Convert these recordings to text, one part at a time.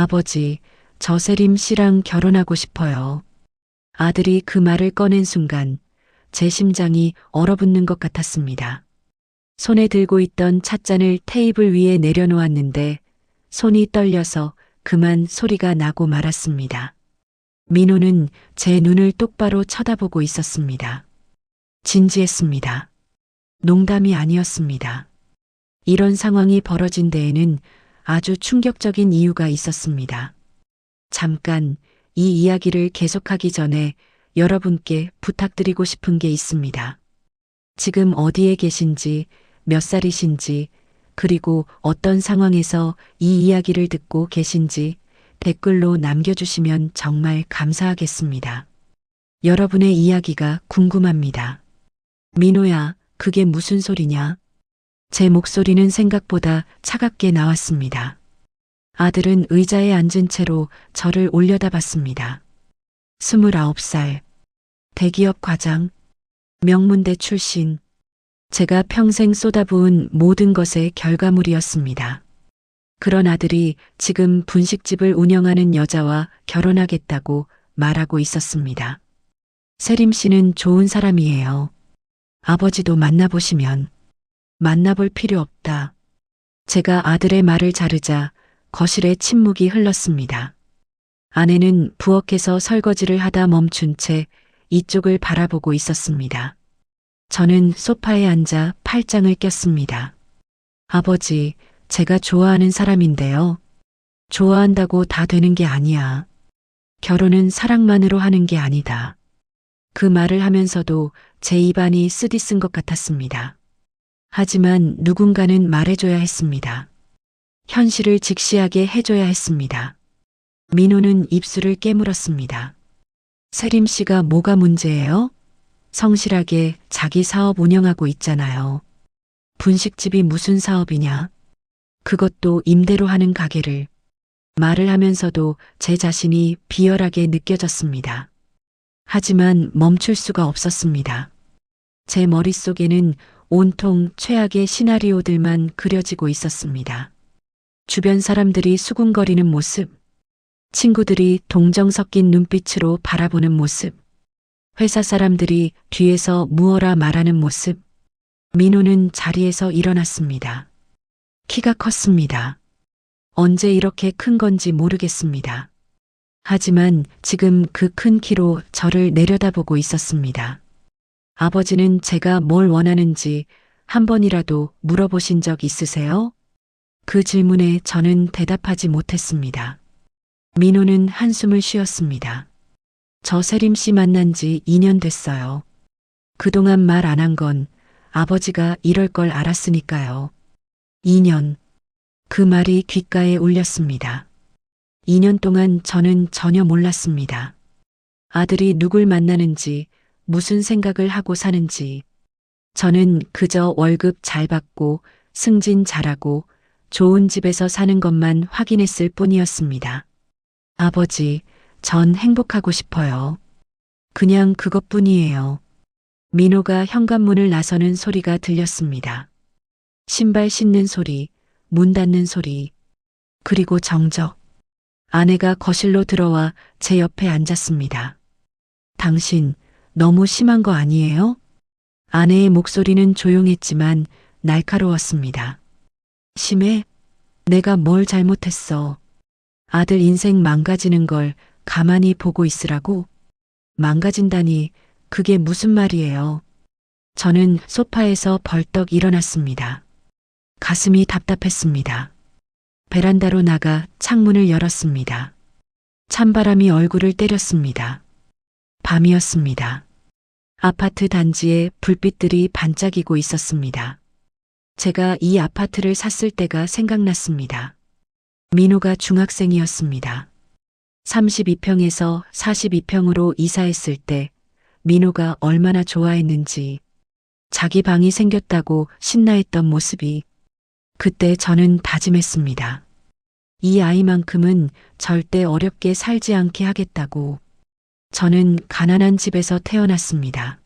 아버지, 저 세림 씨랑 결혼하고 싶어요. 아들이 그 말을 꺼낸 순간 제 심장이 얼어붙는 것 같았습니다. 손에 들고 있던 찻잔을 테이블 위에 내려놓았는데 손이 떨려서 그만 소리가 나고 말았습니다. 민호는 제 눈을 똑바로 쳐다보고 있었습니다. 진지했습니다. 농담이 아니었습니다. 이런 상황이 벌어진 데에는 아주 충격적인 이유가 있었습니다. 잠깐 이 이야기를 계속하기 전에 여러분께 부탁드리고 싶은 게 있습니다. 지금 어디에 계신지, 몇 살이신지, 그리고 어떤 상황에서 이 이야기를 듣고 계신지 댓글로 남겨주시면 정말 감사하겠습니다. 여러분의 이야기가 궁금합니다. 민호야, 그게 무슨 소리냐? 제 목소리는 생각보다 차갑게 나왔습니다. 아들은 의자에 앉은 채로 저를 올려다봤습니다. 29살, 대기업 과장, 명문대 출신, 제가 평생 쏟아부은 모든 것의 결과물이었습니다. 그런 아들이 지금 분식집을 운영하는 여자와 결혼하겠다고 말하고 있었습니다. 세림 씨는 좋은 사람이에요. 아버지도 만나보시면. 만나볼 필요 없다. 제가 아들의 말을 자르자 거실에 침묵이 흘렀습니다. 아내는 부엌에서 설거지를 하다 멈춘 채 이쪽을 바라보고 있었습니다. 저는 소파에 앉아 팔짱을 꼈습니다. 아버지, 제가 좋아하는 사람인데요. 좋아한다고 다 되는 게 아니야. 결혼은 사랑만으로 하는 게 아니다. 그 말을 하면서도 제 입안이 쓰디쓴 것 같았습니다. 하지만 누군가는 말해줘야 했습니다. 현실을 직시하게 해줘야 했습니다. 민호는 입술을 깨물었습니다. 세림 씨가 뭐가 문제예요? 성실하게 자기 사업 운영하고 있잖아요. 분식집이 무슨 사업이냐? 그것도 임대로 하는 가게를. 말을 하면서도 제 자신이 비열하게 느껴졌습니다. 하지만 멈출 수가 없었습니다. 제 머릿속에는 온통 최악의 시나리오들만 그려지고 있었습니다. 주변 사람들이 수군거리는 모습, 친구들이 동정 섞인 눈빛으로 바라보는 모습, 회사 사람들이 뒤에서 무어라 말하는 모습. 민호는 자리에서 일어났습니다. 키가 컸습니다. 언제 이렇게 큰 건지 모르겠습니다. 하지만 지금 그 큰 키로 저를 내려다보고 있었습니다. 아버지는 제가 뭘 원하는지 한 번이라도 물어보신 적 있으세요? 그 질문에 저는 대답하지 못했습니다. 민호는 한숨을 쉬었습니다. 저 세림 씨 만난 지 2년 됐어요. 그동안 말 안 한 건 아버지가 이럴 걸 알았으니까요. 2년. 그 말이 귓가에 울렸습니다. 2년 동안 저는 전혀 몰랐습니다. 아들이 누굴 만나는지, 무슨 생각을 하고 사는지. 저는 그저 월급 잘 받고 승진 잘하고 좋은 집에서 사는 것만 확인했을 뿐이었습니다. 아버지, 전 행복하고 싶어요. 그냥 그것뿐이에요. 민호가 현관문을 나서는 소리가 들렸습니다. 신발 신는 소리, 문 닫는 소리, 그리고 정적. 아내가 거실로 들어와 제 옆에 앉았습니다. 당신 너무 심한 거 아니에요? 아내의 목소리는 조용했지만 날카로웠습니다. 심해? 내가 뭘 잘못했어? 아들 인생 망가지는 걸 가만히 보고 있으라고? 망가진다니 그게 무슨 말이에요? 저는 소파에서 벌떡 일어났습니다. 가슴이 답답했습니다. 베란다로 나가 창문을 열었습니다. 찬바람이 얼굴을 때렸습니다. 밤이었습니다. 아파트 단지에 불빛들이 반짝이고 있었습니다. 제가 이 아파트를 샀을 때가 생각났습니다. 민호가 중학생이었습니다. 32평에서 42평으로 이사했을 때 민호가 얼마나 좋아했는지, 자기 방이 생겼다고 신나했던 모습이. 그때 저는 다짐했습니다. 이 아이만큼은 절대 어렵게 살지 않게 하겠다고. 저는 가난한 집에서 태어났습니다.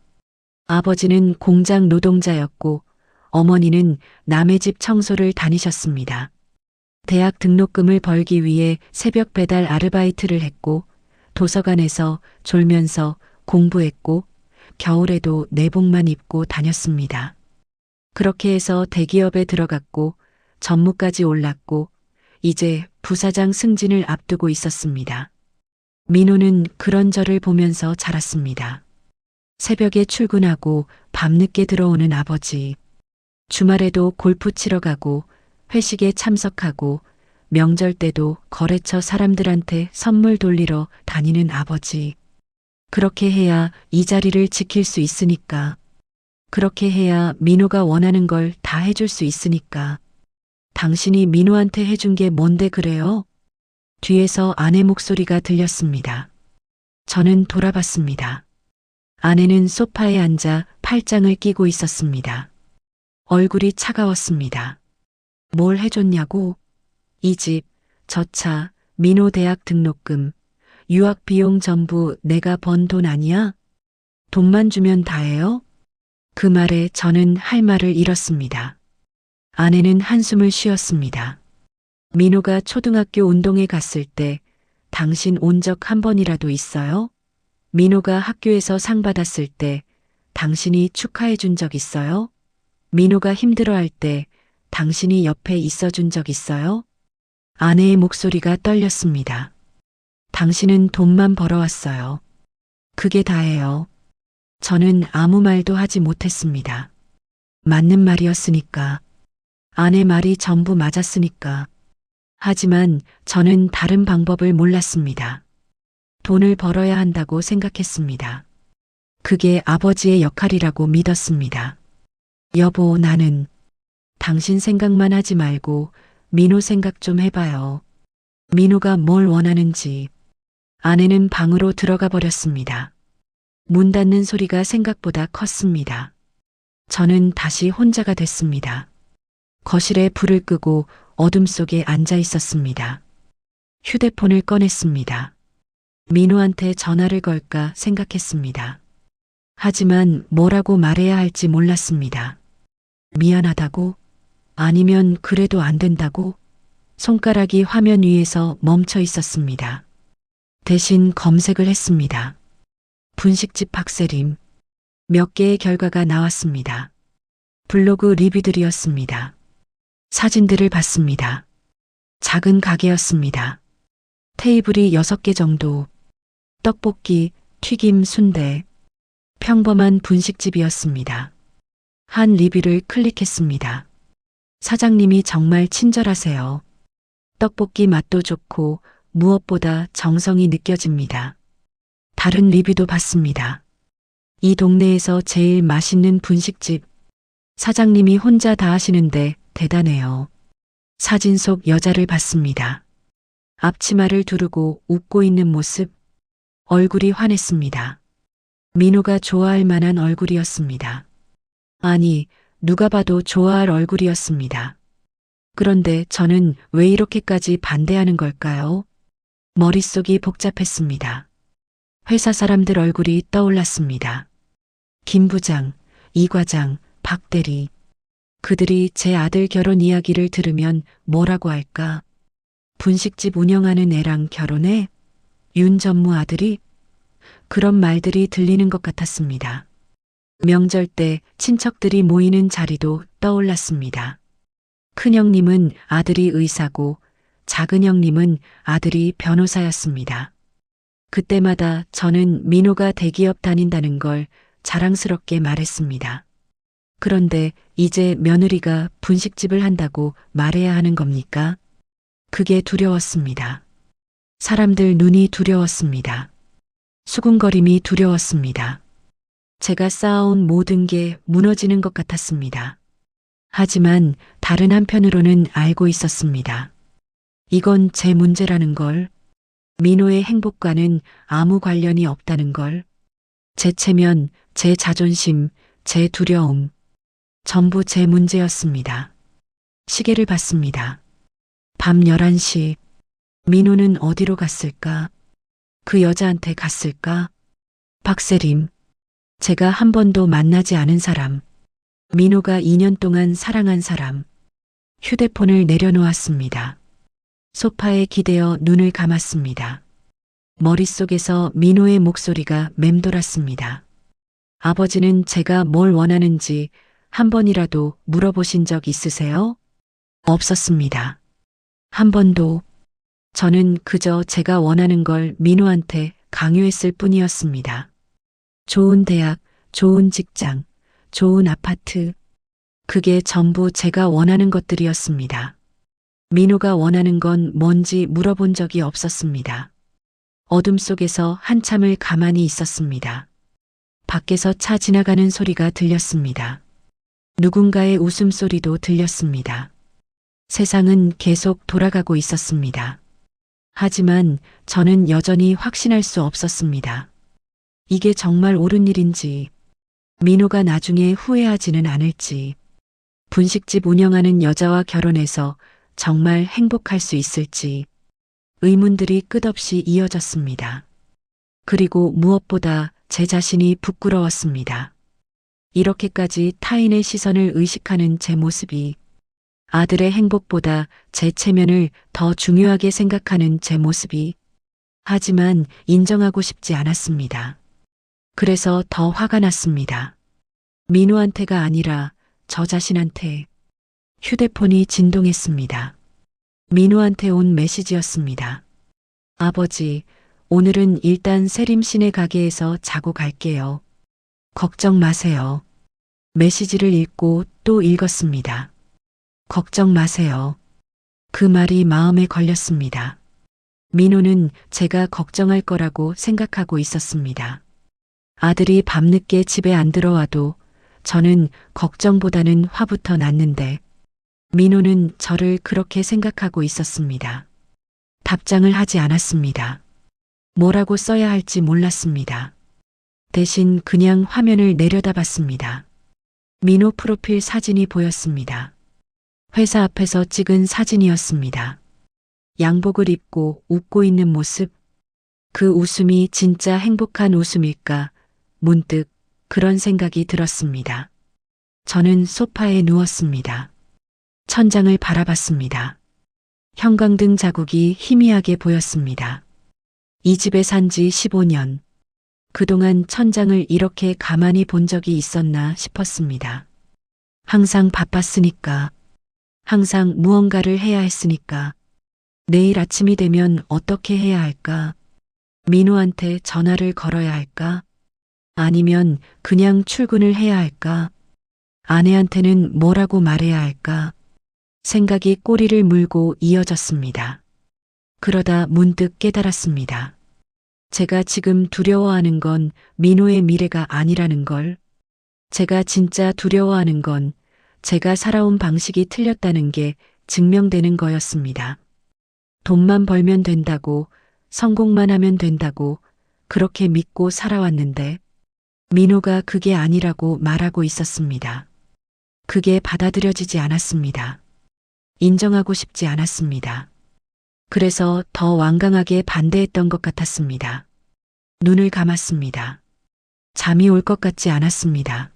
아버지는 공장 노동자였고 어머니는 남의 집 청소를 다니셨습니다. 대학 등록금을 벌기 위해 새벽 배달 아르바이트를 했고, 도서관에서 졸면서 공부했고, 겨울에도 내복만 입고 다녔습니다. 그렇게 해서 대기업에 들어갔고, 전무까지 올랐고, 이제 부사장 승진을 앞두고 있었습니다. 민호는 그런 저를 보면서 자랐습니다. 새벽에 출근하고 밤늦게 들어오는 아버지, 주말에도 골프 치러 가고 회식에 참석하고 명절 때도 거래처 사람들한테 선물 돌리러 다니는 아버지. 그렇게 해야 이 자리를 지킬 수 있으니까. 그렇게 해야 민호가 원하는 걸 다 해줄 수 있으니까. 당신이 민호한테 해준 게 뭔데 그래요? 뒤에서 아내 목소리가 들렸습니다. 저는 돌아봤습니다. 아내는 소파에 앉아 팔짱을 끼고 있었습니다. 얼굴이 차가웠습니다. 뭘 해줬냐고? 이 집, 저 차, 민호 대학 등록금, 유학 비용 전부 내가 번 돈 아니야? 돈만 주면 다예요? 그 말에 저는 할 말을 잃었습니다. 아내는 한숨을 쉬었습니다. 민호가 초등학교 운동회 갔을 때 당신 온 적 한 번이라도 있어요? 민호가 학교에서 상 받았을 때 당신이 축하해 준 적 있어요? 민호가 힘들어할 때 당신이 옆에 있어 준 적 있어요? 아내의 목소리가 떨렸습니다. 당신은 돈만 벌어왔어요. 그게 다예요. 저는 아무 말도 하지 못했습니다. 맞는 말이었으니까. 아내 말이 전부 맞았으니까. 하지만 저는 다른 방법을 몰랐습니다. 돈을 벌어야 한다고 생각했습니다. 그게 아버지의 역할이라고 믿었습니다. 여보, 나는 당신 생각만 하지 말고 민호 생각 좀 해봐요. 민호가 뭘 원하는지. 아내는 방으로 들어가 버렸습니다. 문 닫는 소리가 생각보다 컸습니다. 저는 다시 혼자가 됐습니다. 거실에 불을 끄고 어둠 속에 앉아 있었습니다. 휴대폰을 꺼냈습니다. 민호한테 전화를 걸까 생각했습니다. 하지만 뭐라고 말해야 할지 몰랐습니다. 미안하다고? 아니면 그래도 안 된다고? 손가락이 화면 위에서 멈춰 있었습니다. 대신 검색을 했습니다. 분식집 박세림. 몇 개의 결과가 나왔습니다. 블로그 리뷰들이었습니다. 사진들을 봤습니다. 작은 가게였습니다. 테이블이 6개 정도. 떡볶이, 튀김, 순대. 평범한 분식집이었습니다. 한 리뷰를 클릭했습니다. 사장님이 정말 친절하세요. 떡볶이 맛도 좋고 무엇보다 정성이 느껴집니다. 다른 리뷰도 봤습니다. 이 동네에서 제일 맛있는 분식집. 사장님이 혼자 다 하시는데 대단해요. 사진 속 여자를 봤습니다. 앞치마를 두르고 웃고 있는 모습. 얼굴이 환했습니다. 민호가 좋아할 만한 얼굴이었습니다. 아니, 누가 봐도 좋아할 얼굴이었습니다. 그런데 저는 왜 이렇게까지 반대하는 걸까요? 머릿속이 복잡했습니다. 회사 사람들 얼굴이 떠올랐습니다. 김 부장, 이 과장, 박 대리. 그들이 제 아들 결혼 이야기를 들으면 뭐라고 할까? 분식집 운영하는 애랑 결혼해? 윤 전무 아들이? 그런 말들이 들리는 것 같았습니다. 명절 때 친척들이 모이는 자리도 떠올랐습니다. 큰형님은 아들이 의사고 작은형님은 아들이 변호사였습니다. 그때마다 저는 민호가 대기업 다닌다는 걸 자랑스럽게 말했습니다. 그런데 이제 며느리가 분식집을 한다고 말해야 하는 겁니까? 그게 두려웠습니다. 사람들 눈이 두려웠습니다. 수군거림이 두려웠습니다. 제가 쌓아온 모든 게 무너지는 것 같았습니다. 하지만 다른 한편으로는 알고 있었습니다. 이건 제 문제라는 걸, 민호의 행복과는 아무 관련이 없다는 걸, 제 체면, 제 자존심, 제 두려움, 전부 제 문제였습니다. 시계를 봤습니다. 밤 11시, 민호는 어디로 갔을까? 그 여자한테 갔을까? 박세림, 제가 한 번도 만나지 않은 사람, 민호가 2년 동안 사랑한 사람. 휴대폰을 내려놓았습니다. 소파에 기대어 눈을 감았습니다. 머릿속에서 민호의 목소리가 맴돌았습니다. 아버지는 제가 뭘 원하는지 한 번이라도 물어보신 적 있으세요? 없었습니다. 한 번도. 저는 그저 제가 원하는 걸 민호한테 강요했을 뿐이었습니다. 좋은 대학, 좋은 직장, 좋은 아파트. 그게 전부 제가 원하는 것들이었습니다. 민호가 원하는 건 뭔지 물어본 적이 없었습니다. 어둠 속에서 한참을 가만히 있었습니다. 밖에서 차 지나가는 소리가 들렸습니다. 누군가의 웃음소리도 들렸습니다. 세상은 계속 돌아가고 있었습니다. 하지만 저는 여전히 확신할 수 없었습니다. 이게 정말 옳은 일인지, 민호가 나중에 후회하지는 않을지, 분식집 운영하는 여자와 결혼해서 정말 행복할 수 있을지, 의문들이 끝없이 이어졌습니다. 그리고 무엇보다 제 자신이 부끄러웠습니다. 이렇게까지 타인의 시선을 의식하는 제 모습이, 아들의 행복보다 제 체면을 더 중요하게 생각하는 제 모습이, 하지만 인정하고 싶지 않았습니다. 그래서 더 화가 났습니다. 민호한테가 아니라 저 자신한테. 휴대폰이 진동했습니다. 민호한테 온 메시지였습니다. 아버지, 오늘은 일단 세림씨네 가게에서 자고 갈게요. 걱정 마세요. 메시지를 읽고 또 읽었습니다. 걱정 마세요. 그 말이 마음에 걸렸습니다. 민호는 제가 걱정할 거라고 생각하고 있었습니다. 아들이 밤늦게 집에 안 들어와도 저는 걱정보다는 화부터 났는데 민호는 저를 그렇게 생각하고 있었습니다. 답장을 하지 않았습니다. 뭐라고 써야 할지 몰랐습니다. 대신 그냥 화면을 내려다봤습니다. 민호 프로필 사진이 보였습니다. 회사 앞에서 찍은 사진이었습니다. 양복을 입고 웃고 있는 모습. 그 웃음이 진짜 행복한 웃음일까? 문득 그런 생각이 들었습니다. 저는 소파에 누웠습니다. 천장을 바라봤습니다. 형광등 자국이 희미하게 보였습니다. 이 집에 산 지 15년. 그동안 천장을 이렇게 가만히 본 적이 있었나 싶었습니다. 항상 바빴으니까. 항상 무언가를 해야 했으니까. 내일 아침이 되면 어떻게 해야 할까? 민호한테 전화를 걸어야 할까? 아니면 그냥 출근을 해야 할까? 아내한테는 뭐라고 말해야 할까? 생각이 꼬리를 물고 이어졌습니다. 그러다 문득 깨달았습니다. 제가 지금 두려워하는 건 민호의 미래가 아니라는 걸. 제가 진짜 두려워하는 건 제가 살아온 방식이 틀렸다는 게 증명되는 거였습니다. 돈만 벌면 된다고, 성공만 하면 된다고 그렇게 믿고 살아왔는데 민호가 그게 아니라고 말하고 있었습니다. 그게 받아들여지지 않았습니다. 인정하고 싶지 않았습니다. 그래서 더 완강하게 반대했던 것 같았습니다. 눈을 감았습니다. 잠이 올 것 같지 않았습니다.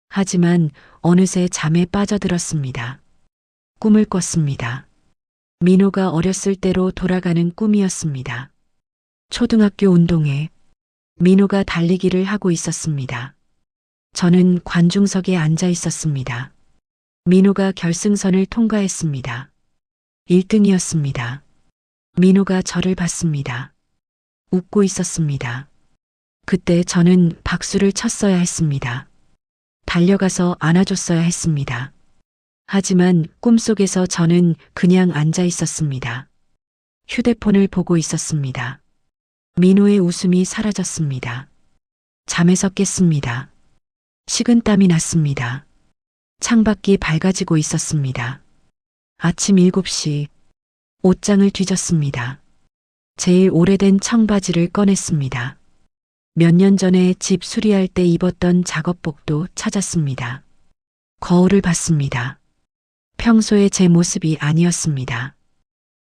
하지만 어느새 잠에 빠져들었습니다. 꿈을 꿨습니다. 민호가 어렸을 때로 돌아가는 꿈이었습니다. 초등학교 운동회. 민호가 달리기를 하고 있었습니다. 저는 관중석에 앉아 있었습니다. 민호가 결승선을 통과했습니다. 1등이었습니다. 민호가 저를 봤습니다. 웃고 있었습니다. 그때 저는 박수를 쳤어야 했습니다. 달려가서 안아줬어야 했습니다. 하지만 꿈속에서 저는 그냥 앉아 있었습니다. 휴대폰을 보고 있었습니다. 민호의 웃음이 사라졌습니다. 잠에서 깼습니다. 식은땀이 났습니다. 창밖이 밝아지고 있었습니다. 아침 7시. 옷장을 뒤졌습니다. 제일 오래된 청바지를 꺼냈습니다. 몇 년 전에 집 수리할 때 입었던 작업복도 찾았습니다. 거울을 봤습니다. 평소의 제 모습이 아니었습니다.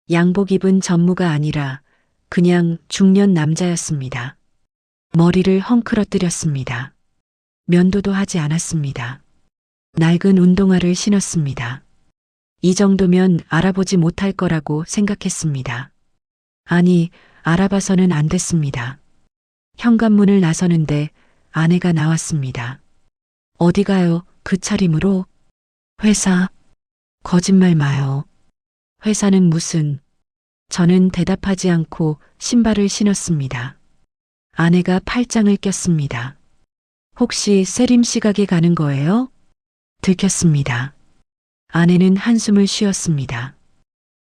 양복 입은 전무가 아니라 그냥 중년 남자였습니다. 머리를 헝클어뜨렸습니다. 면도도 하지 않았습니다. 낡은 운동화를 신었습니다. 이 정도면 알아보지 못할 거라고 생각했습니다. 아니, 알아봐서는 안 됐습니다. 현관문을 나서는데 아내가 나왔습니다. 어디 가요? 그 차림으로? 회사. 거짓말 마요. 회사는 무슨. 저는 대답하지 않고 신발을 신었습니다. 아내가 팔짱을 꼈습니다. 혹시 세림 씨 가게 가는 거예요? 들켰습니다. 아내는 한숨을 쉬었습니다.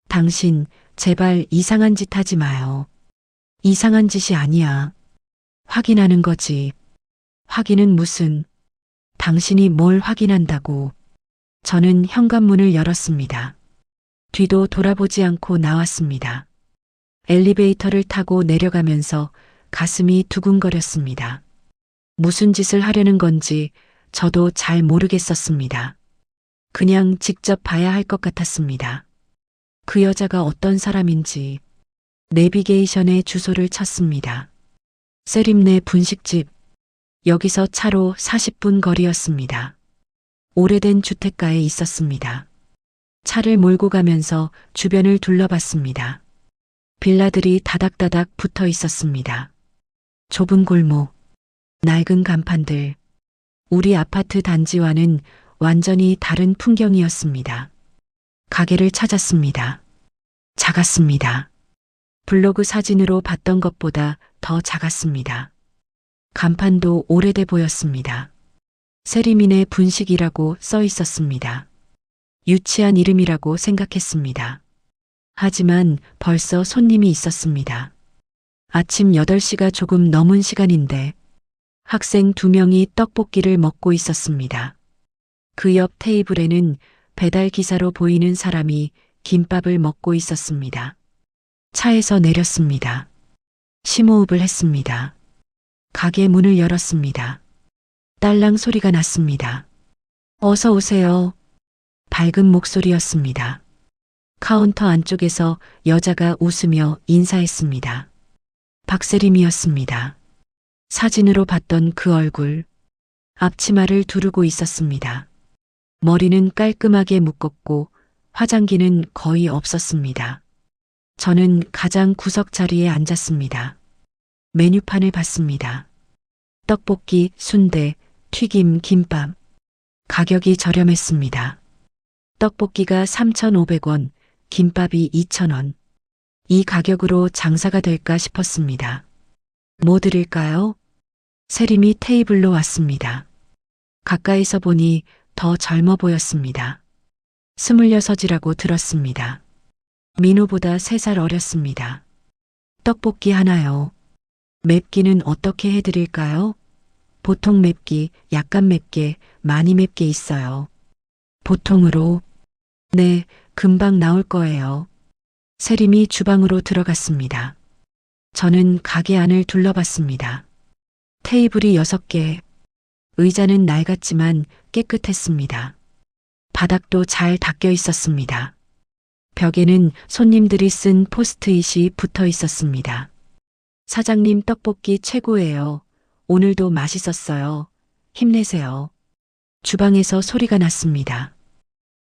당신, 제발 이상한 짓 하지 마요. 이상한 짓이 아니야. 확인하는 거지. 확인은 무슨. 당신이 뭘 확인한다고. 저는 현관문을 열었습니다. 뒤도 돌아보지 않고 나왔습니다. 엘리베이터를 타고 내려가면서 가슴이 두근거렸습니다. 무슨 짓을 하려는 건지 저도 잘 모르겠었습니다. 그냥 직접 봐야 할 것 같았습니다. 그 여자가 어떤 사람인지. 내비게이션에 주소를 쳤습니다. 세림네 분식집. 여기서 차로 40분 거리였습니다. 오래된 주택가에 있었습니다. 차를 몰고 가면서 주변을 둘러봤습니다. 빌라들이 다닥다닥 붙어 있었습니다. 좁은 골목, 낡은 간판들. 우리 아파트 단지와는 완전히 다른 풍경이었습니다. 가게를 찾았습니다. 작았습니다. 블로그 사진으로 봤던 것보다 더 작았습니다. 간판도 오래돼 보였습니다. 세리민의 분식이라고 써 있었습니다. 유치한 이름이라고 생각했습니다. 하지만 벌써 손님이 있었습니다. 아침 8시가 조금 넘은 시간인데 학생 2명이 떡볶이를 먹고 있었습니다. 그 옆 테이블에는 배달 기사로 보이는 사람이 김밥을 먹고 있었습니다. 차에서 내렸습니다. 심호흡을 했습니다. 가게 문을 열었습니다. 딸랑 소리가 났습니다. 어서 오세요. 밝은 목소리였습니다. 카운터 안쪽에서 여자가 웃으며 인사했습니다. 박세림이었습니다. 사진으로 봤던 그 얼굴. 앞치마를 두르고 있었습니다. 머리는 깔끔하게 묶었고 화장기는 거의 없었습니다. 저는 가장 구석 자리에 앉았습니다. 메뉴판을 봤습니다. 떡볶이, 순대, 튀김, 김밥. 가격이 저렴했습니다. 떡볶이가 3,500원, 김밥이 2,000원. 이 가격으로 장사가 될까 싶었습니다. 뭐 드릴까요? 세림이 테이블로 왔습니다. 가까이서 보니 더 젊어 보였습니다. 26이라고 들었습니다. 민호보다 3살 어렸습니다. 떡볶이 하나요. 맵기는 어떻게 해드릴까요? 보통 맵기, 약간 맵게, 많이 맵게 있어요. 보통으로. 네, 금방 나올 거예요. 세림이 주방으로 들어갔습니다. 저는 가게 안을 둘러봤습니다. 테이블이 6개. 의자는 낡았지만 깨끗했습니다. 바닥도 잘 닦여 있었습니다. 벽에는 손님들이 쓴 포스트잇이 붙어 있었습니다. 사장님 떡볶이 최고예요. 오늘도 맛있었어요. 힘내세요. 주방에서 소리가 났습니다.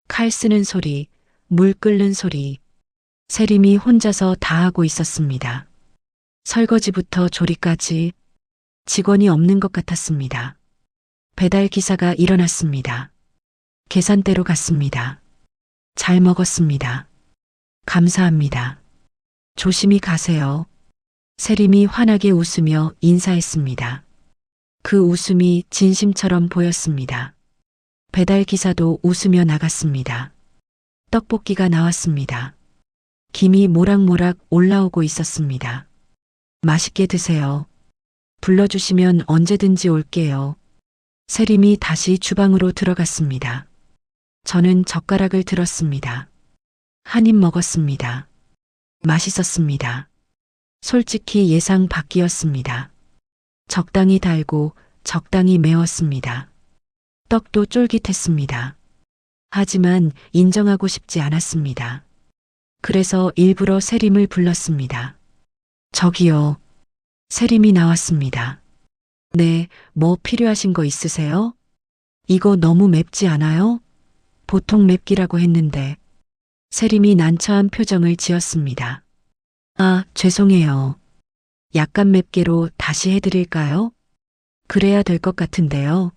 칼 쓰는 소리, 물 끓는 소리. 세림이 혼자서 다 하고 있었습니다. 설거지부터 조리까지. 직원이 없는 것 같았습니다. 배달 기사가 일어났습니다. 계산대로 갔습니다. 잘 먹었습니다. 감사합니다. 조심히 가세요. 세림이 환하게 웃으며 인사했습니다. 그 웃음이 진심처럼 보였습니다. 배달 기사도 웃으며 나갔습니다. 떡볶이가 나왔습니다. 김이 모락모락 올라오고 있었습니다. 맛있게 드세요. 불러주시면 언제든지 올게요. 세림이 다시 주방으로 들어갔습니다. 저는 젓가락을 들었습니다. 한 입 먹었습니다. 맛있었습니다. 솔직히 예상 밖이었습니다. 적당히 달고 적당히 매웠습니다. 떡도 쫄깃했습니다. 하지만 인정하고 싶지 않았습니다. 그래서 일부러 세림을 불렀습니다. 저기요. 세림이 나왔습니다. 네, 뭐 필요하신 거 있으세요? 이거 너무 맵지 않아요? 보통 맵기라고 했는데. 세림이 난처한 표정을 지었습니다. 아, 죄송해요. 약간 맵게로 다시 해드릴까요? 그래야 될 것 같은데요.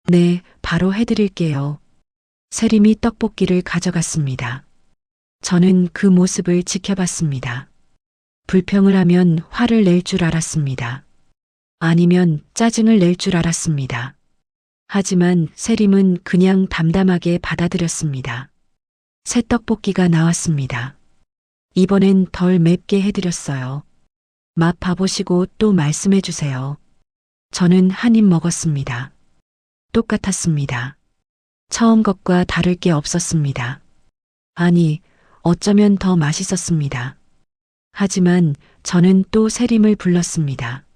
네, 바로 해드릴게요. 세림이 떡볶이를 가져갔습니다. 저는 그 모습을 지켜봤습니다. 불평을 하면 화를 낼 줄 알았습니다. 아니면 짜증을 낼 줄 알았습니다. 하지만 세림은 그냥 담담하게 받아들였습니다. 새 떡볶이가 나왔습니다. 이번엔 덜 맵게 해드렸어요. 맛 봐보시고 또 말씀해 주세요. 저는 한 입 먹었습니다. 똑같았습니다. 처음 것과 다를 게 없었습니다. 아니, 어쩌면 더 맛있었습니다. 하지만 저는 또 세림을 불렀습니다.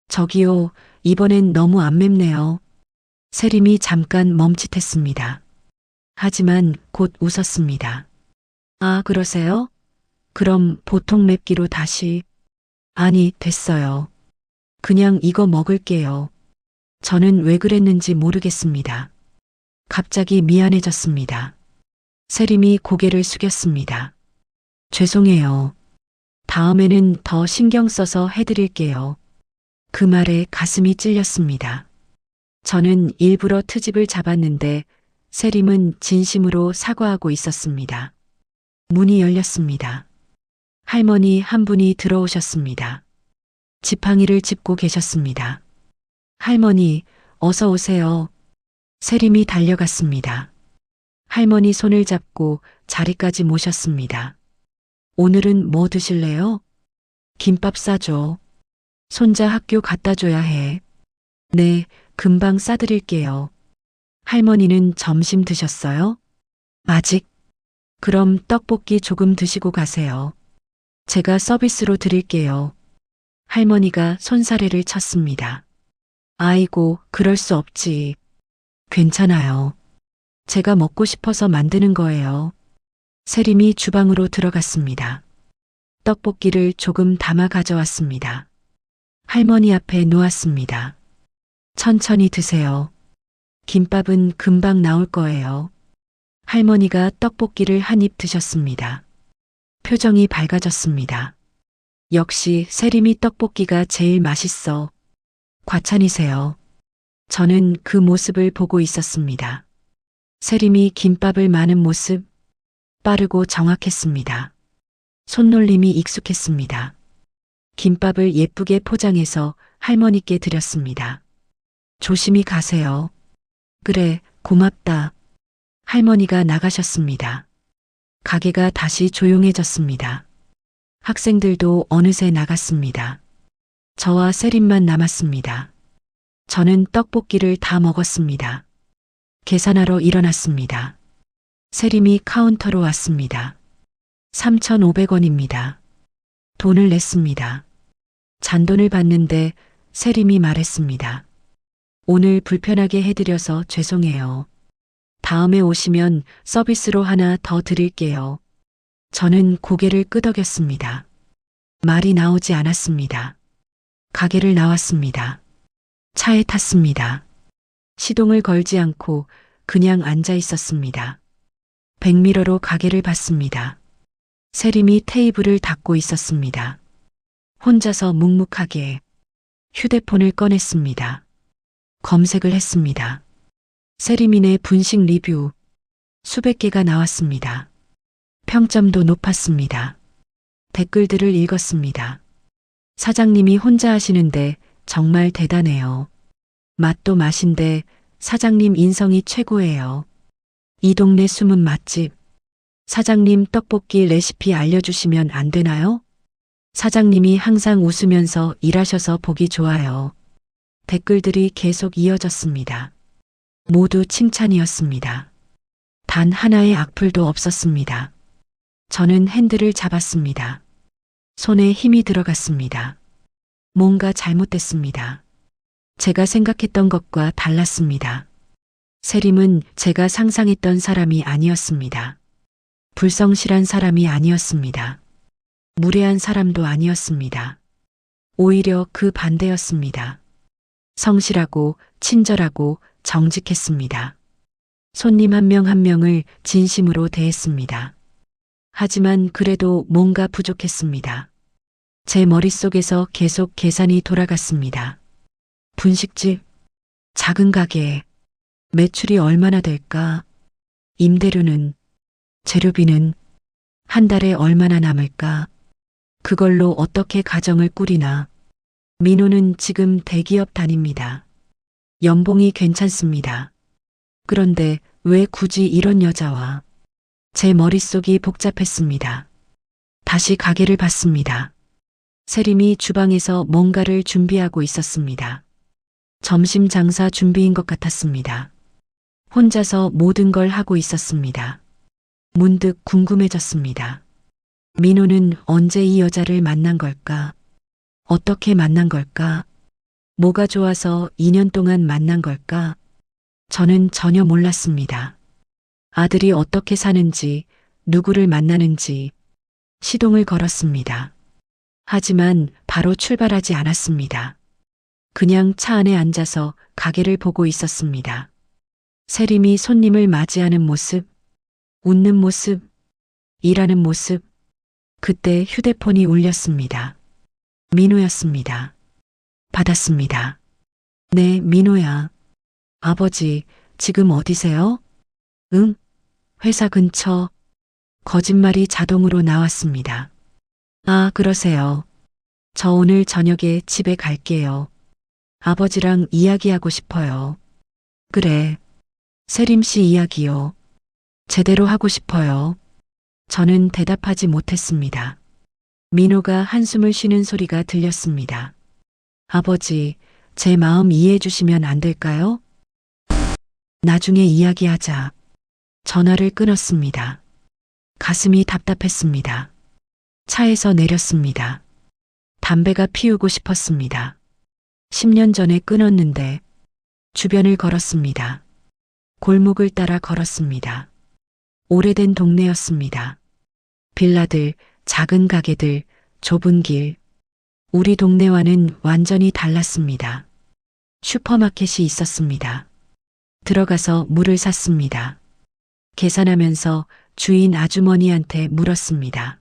저기요, 이번엔 너무 안 맵네요. 세림이 잠깐 멈칫했습니다. 하지만 곧 웃었습니다. 아, 그러세요? 그럼 보통 맵기로 다시. 아니, 됐어요. 그냥 이거 먹을게요. 저는 왜 그랬는지 모르겠습니다. 갑자기 미안해졌습니다. 세림이 고개를 숙였습니다. 죄송해요. 다음에는 더 신경 써서 해드릴게요. 그 말에 가슴이 찔렸습니다. 저는 일부러 트집을 잡았는데 세림은 진심으로 사과하고 있었습니다. 문이 열렸습니다. 할머니 한 분이 들어오셨습니다. 지팡이를 짚고 계셨습니다. 할머니, 어서 오세요. 세림이 달려갔습니다. 할머니 손을 잡고 자리까지 모셨습니다. 오늘은 뭐 드실래요? 김밥 싸줘. 손자 학교 갖다 줘야 해. 네, 금방 싸드릴게요. 할머니는 점심 드셨어요? 아직? 그럼 떡볶이 조금 드시고 가세요. 제가 서비스로 드릴게요. 할머니가 손사래를 쳤습니다. 아이고, 그럴 수 없지. 괜찮아요. 제가 먹고 싶어서 만드는 거예요. 세림이 주방으로 들어갔습니다. 떡볶이를 조금 담아 가져왔습니다. 할머니 앞에 놓았습니다. 천천히 드세요. 김밥은 금방 나올 거예요. 할머니가 떡볶이를 한 입 드셨습니다. 표정이 밝아졌습니다. 역시 세림이 떡볶이가 제일 맛있어. 과찬이세요. 저는 그 모습을 보고 있었습니다. 세림이 김밥을 마는 모습, 빠르고 정확했습니다. 손놀림이 익숙했습니다. 김밥을 예쁘게 포장해서 할머니께 드렸습니다. 조심히 가세요. 그래, 고맙다. 할머니가 나가셨습니다. 가게가 다시 조용해졌습니다. 학생들도 어느새 나갔습니다. 저와 세림만 남았습니다. 저는 떡볶이를 다 먹었습니다. 계산하러 일어났습니다. 세림이 카운터로 왔습니다. 3,500원입니다. 돈을 냈습니다. 잔돈을 받는데 세림이 말했습니다. 오늘 불편하게 해드려서 죄송해요. 다음에 오시면 서비스로 하나 더 드릴게요. 저는 고개를 끄덕였습니다. 말이 나오지 않았습니다. 가게를 나왔습니다. 차에 탔습니다. 시동을 걸지 않고 그냥 앉아 있었습니다. 백미러로 가게를 봤습니다. 세림이 테이블을 닦고 있었습니다. 혼자서 묵묵하게 휴대폰을 꺼냈습니다. 검색을 했습니다. 세림이네 분식 리뷰 수백 개가 나왔습니다. 평점도 높았습니다. 댓글들을 읽었습니다. 사장님이 혼자 하시는데 정말 대단해요. 맛도 맛인데 사장님 인성이 최고예요. 이 동네 숨은 맛집. 사장님 떡볶이 레시피 알려주시면 안 되나요? 사장님이 항상 웃으면서 일하셔서 보기 좋아요. 댓글들이 계속 이어졌습니다. 모두 칭찬이었습니다. 단 하나의 악플도 없었습니다. 저는 핸들을 잡았습니다. 손에 힘이 들어갔습니다. 뭔가 잘못됐습니다. 제가 생각했던 것과 달랐습니다. 세림은 제가 상상했던 사람이 아니었습니다. 불성실한 사람이 아니었습니다. 무례한 사람도 아니었습니다. 오히려 그 반대였습니다. 성실하고 친절하고 정직했습니다. 손님 한 명 한 명을 진심으로 대했습니다. 하지만 그래도 뭔가 부족했습니다. 제 머릿속에서 계속 계산이 돌아갔습니다. 분식집, 작은 가게, 매출이 얼마나 될까? 임대료는, 재료비는, 한 달에 얼마나 남을까? 그걸로 어떻게 가정을 꾸리나? 민호는 지금 대기업 다닙니다. 연봉이 괜찮습니다. 그런데 왜 굳이 이런 여자와? 제 머릿속이 복잡했습니다. 다시 가게를 봤습니다. 세림이 주방에서 뭔가를 준비하고 있었습니다. 점심 장사 준비인 것 같았습니다. 혼자서 모든 걸 하고 있었습니다. 문득 궁금해졌습니다. 민호는 언제 이 여자를 만난 걸까? 어떻게 만난 걸까? 뭐가 좋아서 2년 동안 만난 걸까? 저는 전혀 몰랐습니다. 아들이 어떻게 사는지, 누구를 만나는지 시동을 걸었습니다. 하지만 바로 출발하지 않았습니다. 그냥 차 안에 앉아서 가게를 보고 있었습니다. 세림이 손님을 맞이하는 모습, 웃는 모습, 일하는 모습. 그때 휴대폰이 울렸습니다. 민호였습니다. 받았습니다. 네, 민호야. 아버지, 지금 어디세요? 응? 회사 근처. 거짓말이 자동으로 나왔습니다. 아, 그러세요. 저 오늘 저녁에 집에 갈게요. 아버지랑 이야기하고 싶어요. 그래. 세림 씨 이야기요. 제대로 하고 싶어요. 저는 대답하지 못했습니다. 민호가 한숨을 쉬는 소리가 들렸습니다. 아버지, 제 마음 이해해 주시면 안 될까요? 나중에 이야기하자. 전화를 끊었습니다. 가슴이 답답했습니다. 차에서 내렸습니다. 담배가 피우고 싶었습니다. 10년 전에 끊었는데 주변을 걸었습니다. 골목을 따라 걸었습니다. 오래된 동네였습니다. 빌라들, 작은 가게들, 좁은 길. 우리 동네와는 완전히 달랐습니다. 슈퍼마켓이 있었습니다. 들어가서 물을 샀습니다. 계산하면서 주인 아주머니한테 물었습니다.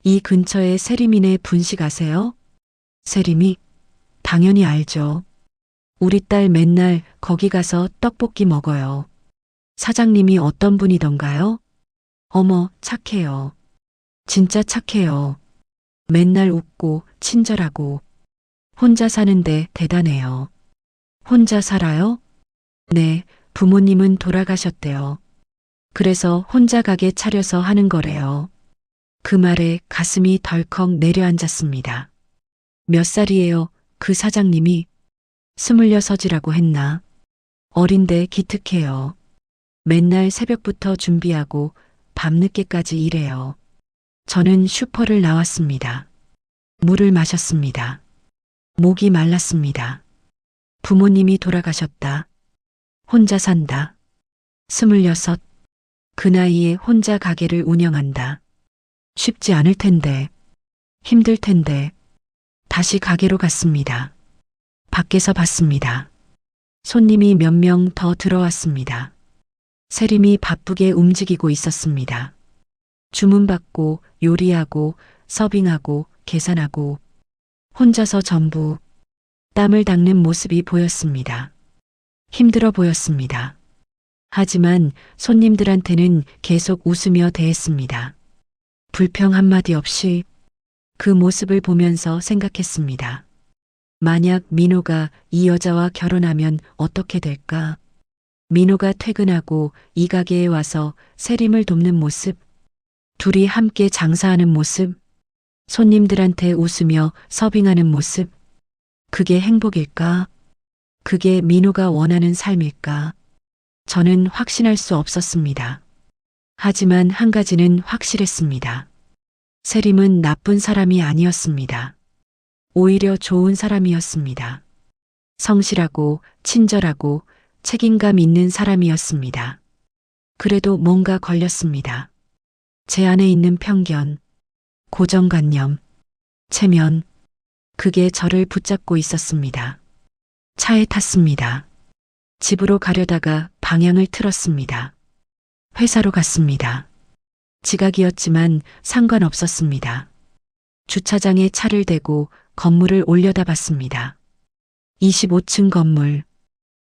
이 근처에 세림이네 분식 아세요? 세림이? 당연히 알죠. 우리 딸 맨날 거기 가서 떡볶이 먹어요. 사장님이 어떤 분이던가요? 어머, 착해요. 진짜 착해요. 맨날 웃고 친절하고. 혼자 사는데 대단해요. 혼자 살아요? 네, 부모님은 돌아가셨대요. 그래서 혼자 가게 차려서 하는 거래요. 그 말에 가슴이 덜컥 내려앉았습니다. 몇 살이에요, 그 사장님이? 26이라고 했나? 어린데 기특해요. 맨날 새벽부터 준비하고 밤늦게까지 일해요. 저는 슈퍼를 나왔습니다. 물을 마셨습니다. 목이 말랐습니다. 부모님이 돌아가셨다. 혼자 산다. 26. 그 나이에 혼자 가게를 운영한다. 쉽지 않을 텐데. 힘들 텐데. 다시 가게로 갔습니다. 밖에서 봤습니다. 손님이 몇 명 더 들어왔습니다. 세림이 바쁘게 움직이고 있었습니다. 주문받고 요리하고 서빙하고 계산하고 혼자서 전부 땀을 닦는 모습이 보였습니다. 힘들어 보였습니다. 하지만 손님들한테는 계속 웃으며 대했습니다. 불평 한마디 없이. 그 모습을 보면서 생각했습니다. 만약 민호가 이 여자와 결혼하면 어떻게 될까? 민호가 퇴근하고 이 가게에 와서 세림을 돕는 모습, 둘이 함께 장사하는 모습, 손님들한테 웃으며 서빙하는 모습, 그게 행복일까? 그게 민호가 원하는 삶일까? 저는 확신할 수 없었습니다. 하지만 한 가지는 확실했습니다. 세림은 나쁜 사람이 아니었습니다. 오히려 좋은 사람이었습니다. 성실하고 친절하고 책임감 있는 사람이었습니다. 그래도 뭔가 걸렸습니다. 제 안에 있는 편견, 고정관념, 체면, 그게 저를 붙잡고 있었습니다. 차에 탔습니다. 집으로 가려다가 방향을 틀었습니다. 회사로 갔습니다. 지각이었지만 상관없었습니다. 주차장에 차를 대고 건물을 올려다봤습니다. 25층 건물.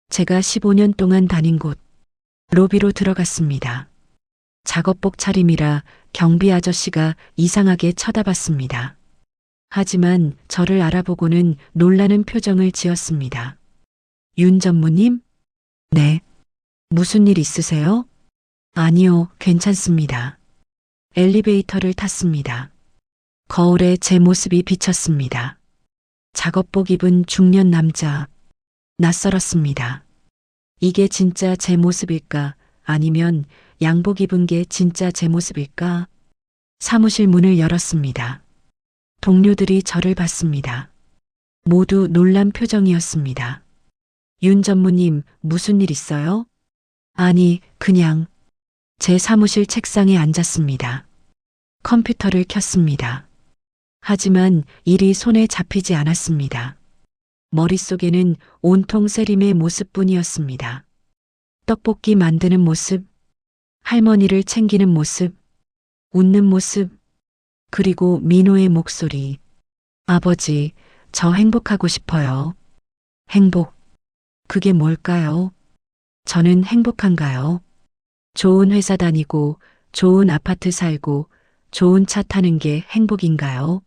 제가 15년 동안 다닌 곳. 로비로 들어갔습니다. 작업복 차림이라 경비 아저씨가 이상하게 쳐다봤습니다. 하지만 저를 알아보고는 놀라는 표정을 지었습니다. 윤 전무님? 네. 무슨 일 있으세요? 아니요, 괜찮습니다. 엘리베이터를 탔습니다. 거울에 제 모습이 비쳤습니다. 작업복 입은 중년 남자. 낯설었습니다. 이게 진짜 제 모습일까? 아니면 양복 입은 게 진짜 제 모습일까? 사무실 문을 열었습니다. 동료들이 저를 봤습니다. 모두 놀란 표정이었습니다. 윤 전무님, 무슨 일 있어요? 아니, 그냥 제 사무실 책상에 앉았습니다. 컴퓨터를 켰습니다. 하지만 일이 손에 잡히지 않았습니다. 머릿속에는 온통 세림의 모습뿐이었습니다. 떡볶이 만드는 모습, 할머니를 챙기는 모습, 웃는 모습, 그리고 민호의 목소리. 아버지, 저 행복하고 싶어요. 행복. 그게 뭘까요? 저는 행복한가요? 좋은 회사 다니고, 좋은 아파트 살고, 좋은 차 타는 게 행복인가요?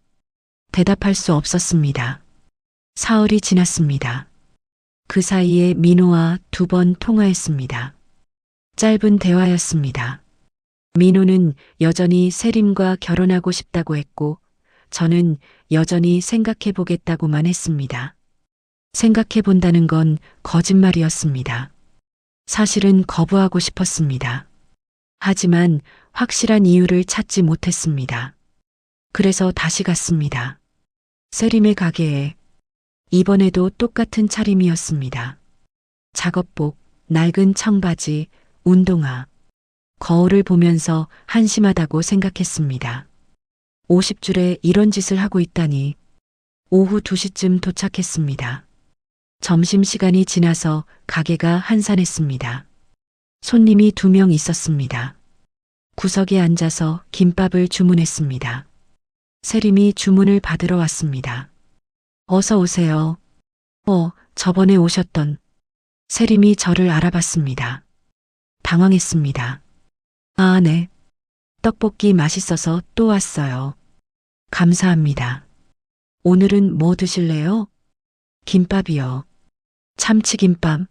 대답할 수 없었습니다. 사흘이 지났습니다. 그 사이에 민호와 2번 통화했습니다. 짧은 대화였습니다. 민호는 여전히 세림과 결혼하고 싶다고 했고, 저는 여전히 생각해 보겠다고만 했습니다. 생각해 본다는 건 거짓말이었습니다. 사실은 거부하고 싶었습니다. 하지만 확실한 이유를 찾지 못했습니다. 그래서 다시 갔습니다. 세림의 가게에. 이번에도 똑같은 차림이었습니다. 작업복, 낡은 청바지, 운동화. 거울을 보면서 한심하다고 생각했습니다. 50줄에 이런 짓을 하고 있다니. 오후 2시쯤 도착했습니다. 점심시간이 지나서 가게가 한산했습니다. 손님이 2명 있었습니다. 구석에 앉아서 김밥을 주문했습니다. 세림이 주문을 받으러 왔습니다. 어서 오세요. 저번에 오셨던. 세림이 저를 알아봤습니다. 당황했습니다. 아, 네. 떡볶이 맛있어서 또 왔어요. 감사합니다. 오늘은 뭐 드실래요? 김밥이요. 참치김밥.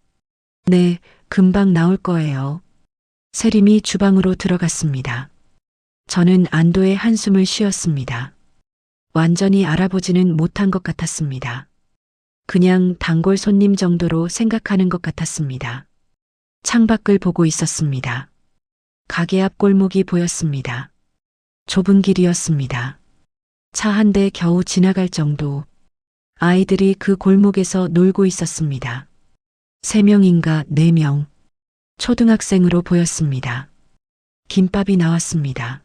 네, 금방 나올 거예요. 세림이 주방으로 들어갔습니다. 저는 안도의 한숨을 쉬었습니다. 완전히 알아보지는 못한 것 같았습니다. 그냥 단골 손님 정도로 생각하는 것 같았습니다. 창밖을 보고 있었습니다. 가게 앞 골목이 보였습니다. 좁은 길이었습니다. 차 한 대 겨우 지나갈 정도. 아이들이 그 골목에서 놀고 있었습니다. 3명인가 4명. 초등학생으로 보였습니다. 김밥이 나왔습니다.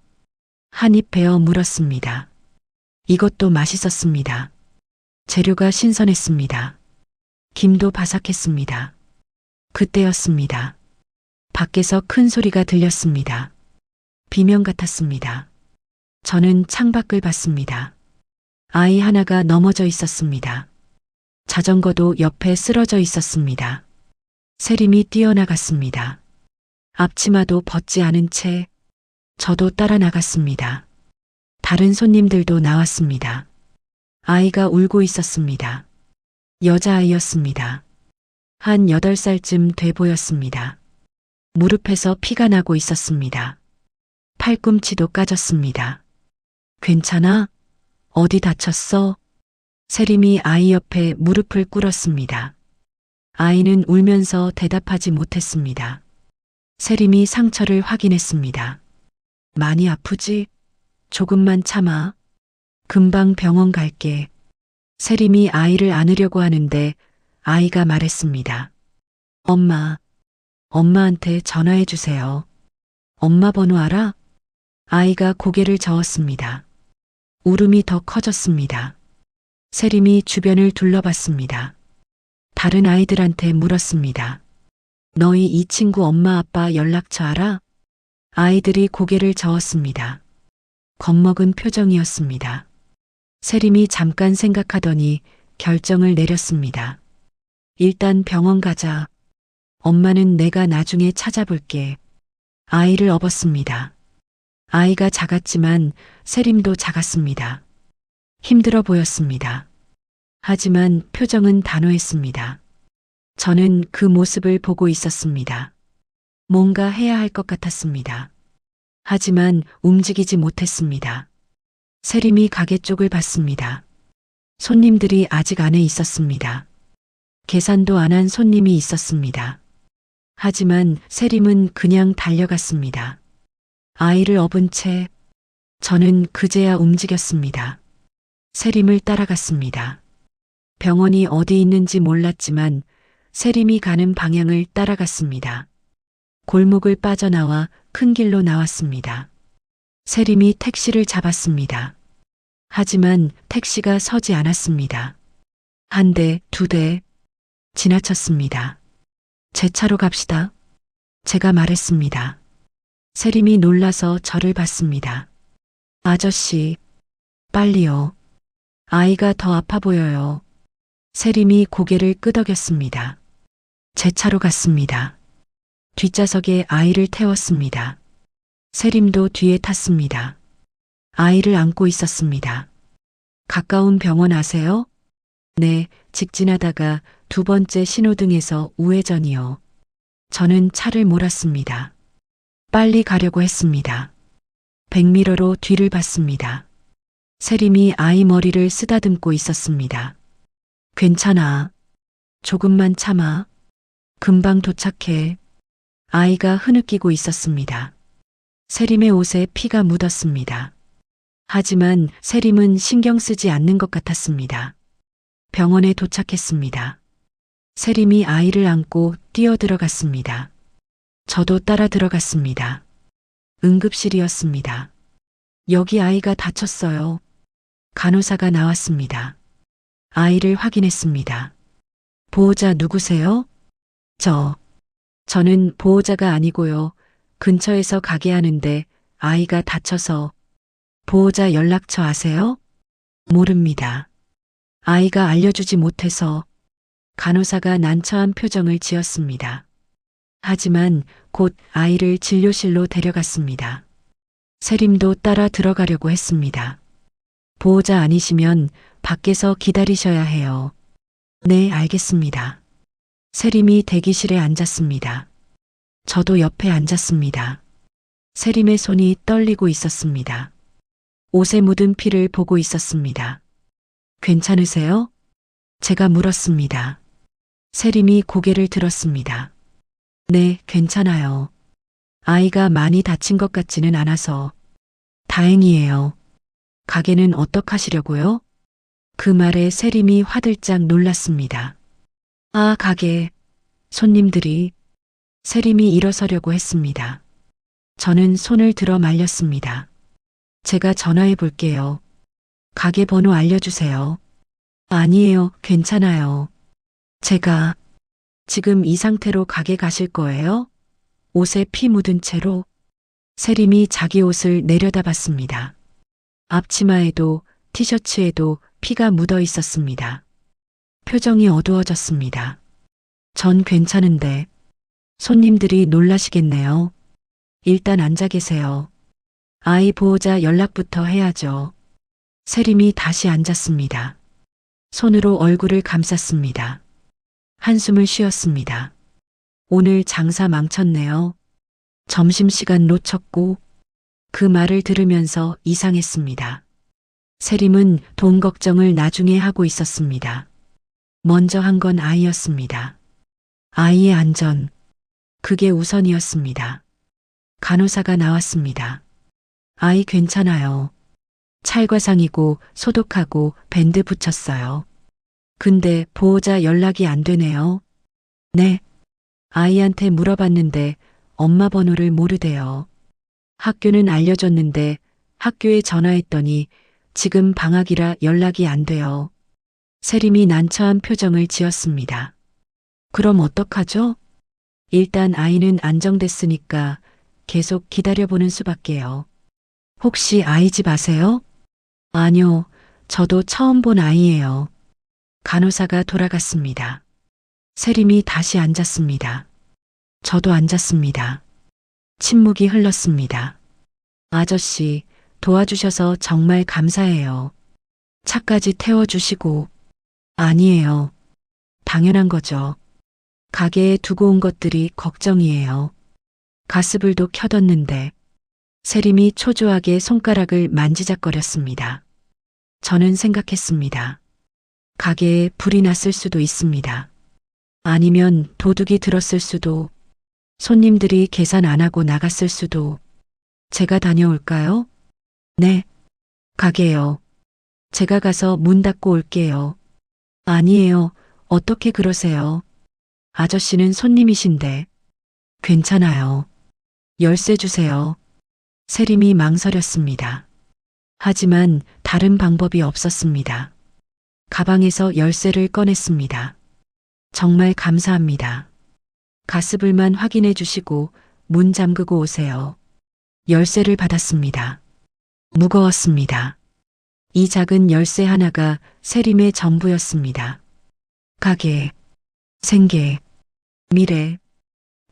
한 입 베어 물었습니다. 이것도 맛있었습니다. 재료가 신선했습니다. 김도 바삭했습니다. 그때였습니다. 밖에서 큰 소리가 들렸습니다. 비명 같았습니다. 저는 창밖을 봤습니다. 아이 하나가 넘어져 있었습니다. 자전거도 옆에 쓰러져 있었습니다. 세림이 뛰어나갔습니다. 앞치마도 벗지 않은 채 저도 따라 나갔습니다. 다른 손님들도 나왔습니다. 아이가 울고 있었습니다. 여자아이였습니다. 한 8살쯤 돼 보였습니다. 무릎에서 피가 나고 있었습니다. 팔꿈치도 까졌습니다. 괜찮아? 어디 다쳤어? 세림이 아이 옆에 무릎을 꿇었습니다. 아이는 울면서 대답하지 못했습니다. 세림이 상처를 확인했습니다. 많이 아프지? 조금만 참아. 금방 병원 갈게. 세림이 아이를 안으려고 하는데 아이가 말했습니다. 엄마한테 전화해 주세요. 엄마 번호 알아? 아이가 고개를 저었습니다. 울음이 더 커졌습니다. 세림이 주변을 둘러봤습니다. 다른 아이들한테 물었습니다. 너희 이 친구 엄마 아빠 연락처 알아? 아이들이 고개를 저었습니다. 겁먹은 표정이었습니다. 세림이 잠깐 생각하더니 결정을 내렸습니다. 일단 병원 가자. 엄마는 내가 나중에 찾아볼게. 아이를 업었습니다. 아이가 작았지만 세림도 작았습니다. 힘들어 보였습니다. 하지만 표정은 단호했습니다. 저는 그 모습을 보고 있었습니다. 뭔가 해야 할 것 같았습니다. 하지만 움직이지 못했습니다. 세림이 가게 쪽을 봤습니다. 손님들이 아직 안에 있었습니다. 계산도 안 한 손님이 있었습니다. 하지만 세림은 그냥 달려갔습니다. 아이를 업은 채 저는 그제야 움직였습니다. 세림을 따라갔습니다. 병원이 어디 있는지 몰랐지만 세림이 가는 방향을 따라갔습니다. 골목을 빠져나와 큰 길로 나왔습니다. 세림이 택시를 잡았습니다. 하지만 택시가 서지 않았습니다. 한 대, 두 대, 지나쳤습니다. 제 차로 갑시다. 제가 말했습니다. 세림이 놀라서 저를 봤습니다. 아저씨, 빨리요. 아이가 더 아파 보여요. 세림이 고개를 끄덕였습니다. 제 차로 갔습니다. 뒷좌석에 아이를 태웠습니다. 세림도 뒤에 탔습니다. 아이를 안고 있었습니다. 가까운 병원 아세요? 네, 직진하다가 두 번째 신호등에서 우회전이요. 저는 차를 몰았습니다. 빨리 가려고 했습니다. 백미러로 뒤를 봤습니다. 세림이 아이 머리를 쓰다듬고 있었습니다. 괜찮아. 조금만 참아. 금방 도착해. 아이가 흐느끼고 있었습니다. 세림의 옷에 피가 묻었습니다. 하지만 세림은 신경 쓰지 않는 것 같았습니다. 병원에 도착했습니다. 세림이 아이를 안고 뛰어들어갔습니다. 저도 따라 들어갔습니다. 응급실이었습니다. 여기 아이가 다쳤어요. 간호사가 나왔습니다. 아이를 확인했습니다. 보호자 누구세요? 저는 보호자가 아니고요. 근처에서 가게 하는데 아이가 다쳐서. 보호자 연락처 아세요? 모릅니다. 아이가 알려주지 못해서. 간호사가 난처한 표정을 지었습니다. 하지만 곧 아이를 진료실로 데려갔습니다. 세림도 따라 들어가려고 했습니다. 보호자 아니시면 밖에서 기다리셔야 해요. 네, 알겠습니다. 세림이 대기실에 앉았습니다. 저도 옆에 앉았습니다. 세림의 손이 떨리고 있었습니다. 옷에 묻은 피를 보고 있었습니다. 괜찮으세요? 제가 물었습니다. 세림이 고개를 들었습니다. 네, 괜찮아요. 아이가 많이 다친 것 같지는 않아서. 다행이에요. 가게는 어떡하시려고요? 그 말에 세림이 화들짝 놀랐습니다. 아, 가게. 손님들이. 세림이 일어서려고 했습니다. 저는 손을 들어 말렸습니다. 제가 전화해 볼게요. 가게 번호 알려주세요. 아니에요, 괜찮아요. 제가. 지금 이 상태로 가게 가실 거예요? 옷에 피 묻은 채로. 세림이 자기 옷을 내려다봤습니다. 앞치마에도 티셔츠에도 피가 묻어 있었습니다. 표정이 어두워졌습니다. 전 괜찮은데. 손님들이 놀라시겠네요. 일단 앉아 계세요. 아이 보호자 연락부터 해야죠. 세림이 다시 앉았습니다. 손으로 얼굴을 감쌌습니다. 한숨을 쉬었습니다. 오늘 장사 망쳤네요. 점심시간 놓쳤고. 그 말을 들으면서 이상했습니다. 세림은 돈 걱정을 나중에 하고 있었습니다. 먼저 한 건 아이였습니다. 아이의 안전. 그게 우선이었습니다. 간호사가 나왔습니다. 아이 괜찮아요. 찰과상이고 소독하고 밴드 붙였어요. 근데 보호자 연락이 안 되네요. 네. 아이한테 물어봤는데 엄마 번호를 모르대요. 학교는 알려줬는데 학교에 전화했더니 지금 방학이라 연락이 안 돼요. 세림이 난처한 표정을 지었습니다. 그럼 어떡하죠? 일단 아이는 안정됐으니까 계속 기다려보는 수밖에요. 혹시 아이 집 아세요? 아니요, 저도 처음 본 아이예요. 간호사가 돌아갔습니다. 세림이 다시 앉았습니다. 저도 앉았습니다. 침묵이 흘렀습니다. 아저씨, 도와주셔서 정말 감사해요. 차까지 태워주시고. 아니에요. 당연한 거죠. 가게에 두고 온 것들이 걱정이에요. 가스불도 켜뒀는데. 세림이 초조하게 손가락을 만지작거렸습니다. 저는 생각했습니다. 가게에 불이 났을 수도 있습니다. 아니면 도둑이 들었을 수도, 손님들이 계산 안 하고 나갔을 수도. 제가 다녀올까요? 네. 가게요. 제가 가서 문 닫고 올게요. 아니에요. 어떻게 그러세요? 아저씨는 손님이신데. 괜찮아요. 열쇠 주세요. 세림이 망설였습니다. 하지만 다른 방법이 없었습니다. 가방에서 열쇠를 꺼냈습니다. 정말 감사합니다. 가스불만 확인해 주시고 문 잠그고 오세요. 열쇠를 받았습니다. 무거웠습니다. 이 작은 열쇠 하나가 세림의 전부였습니다. 가게, 생계, 미래.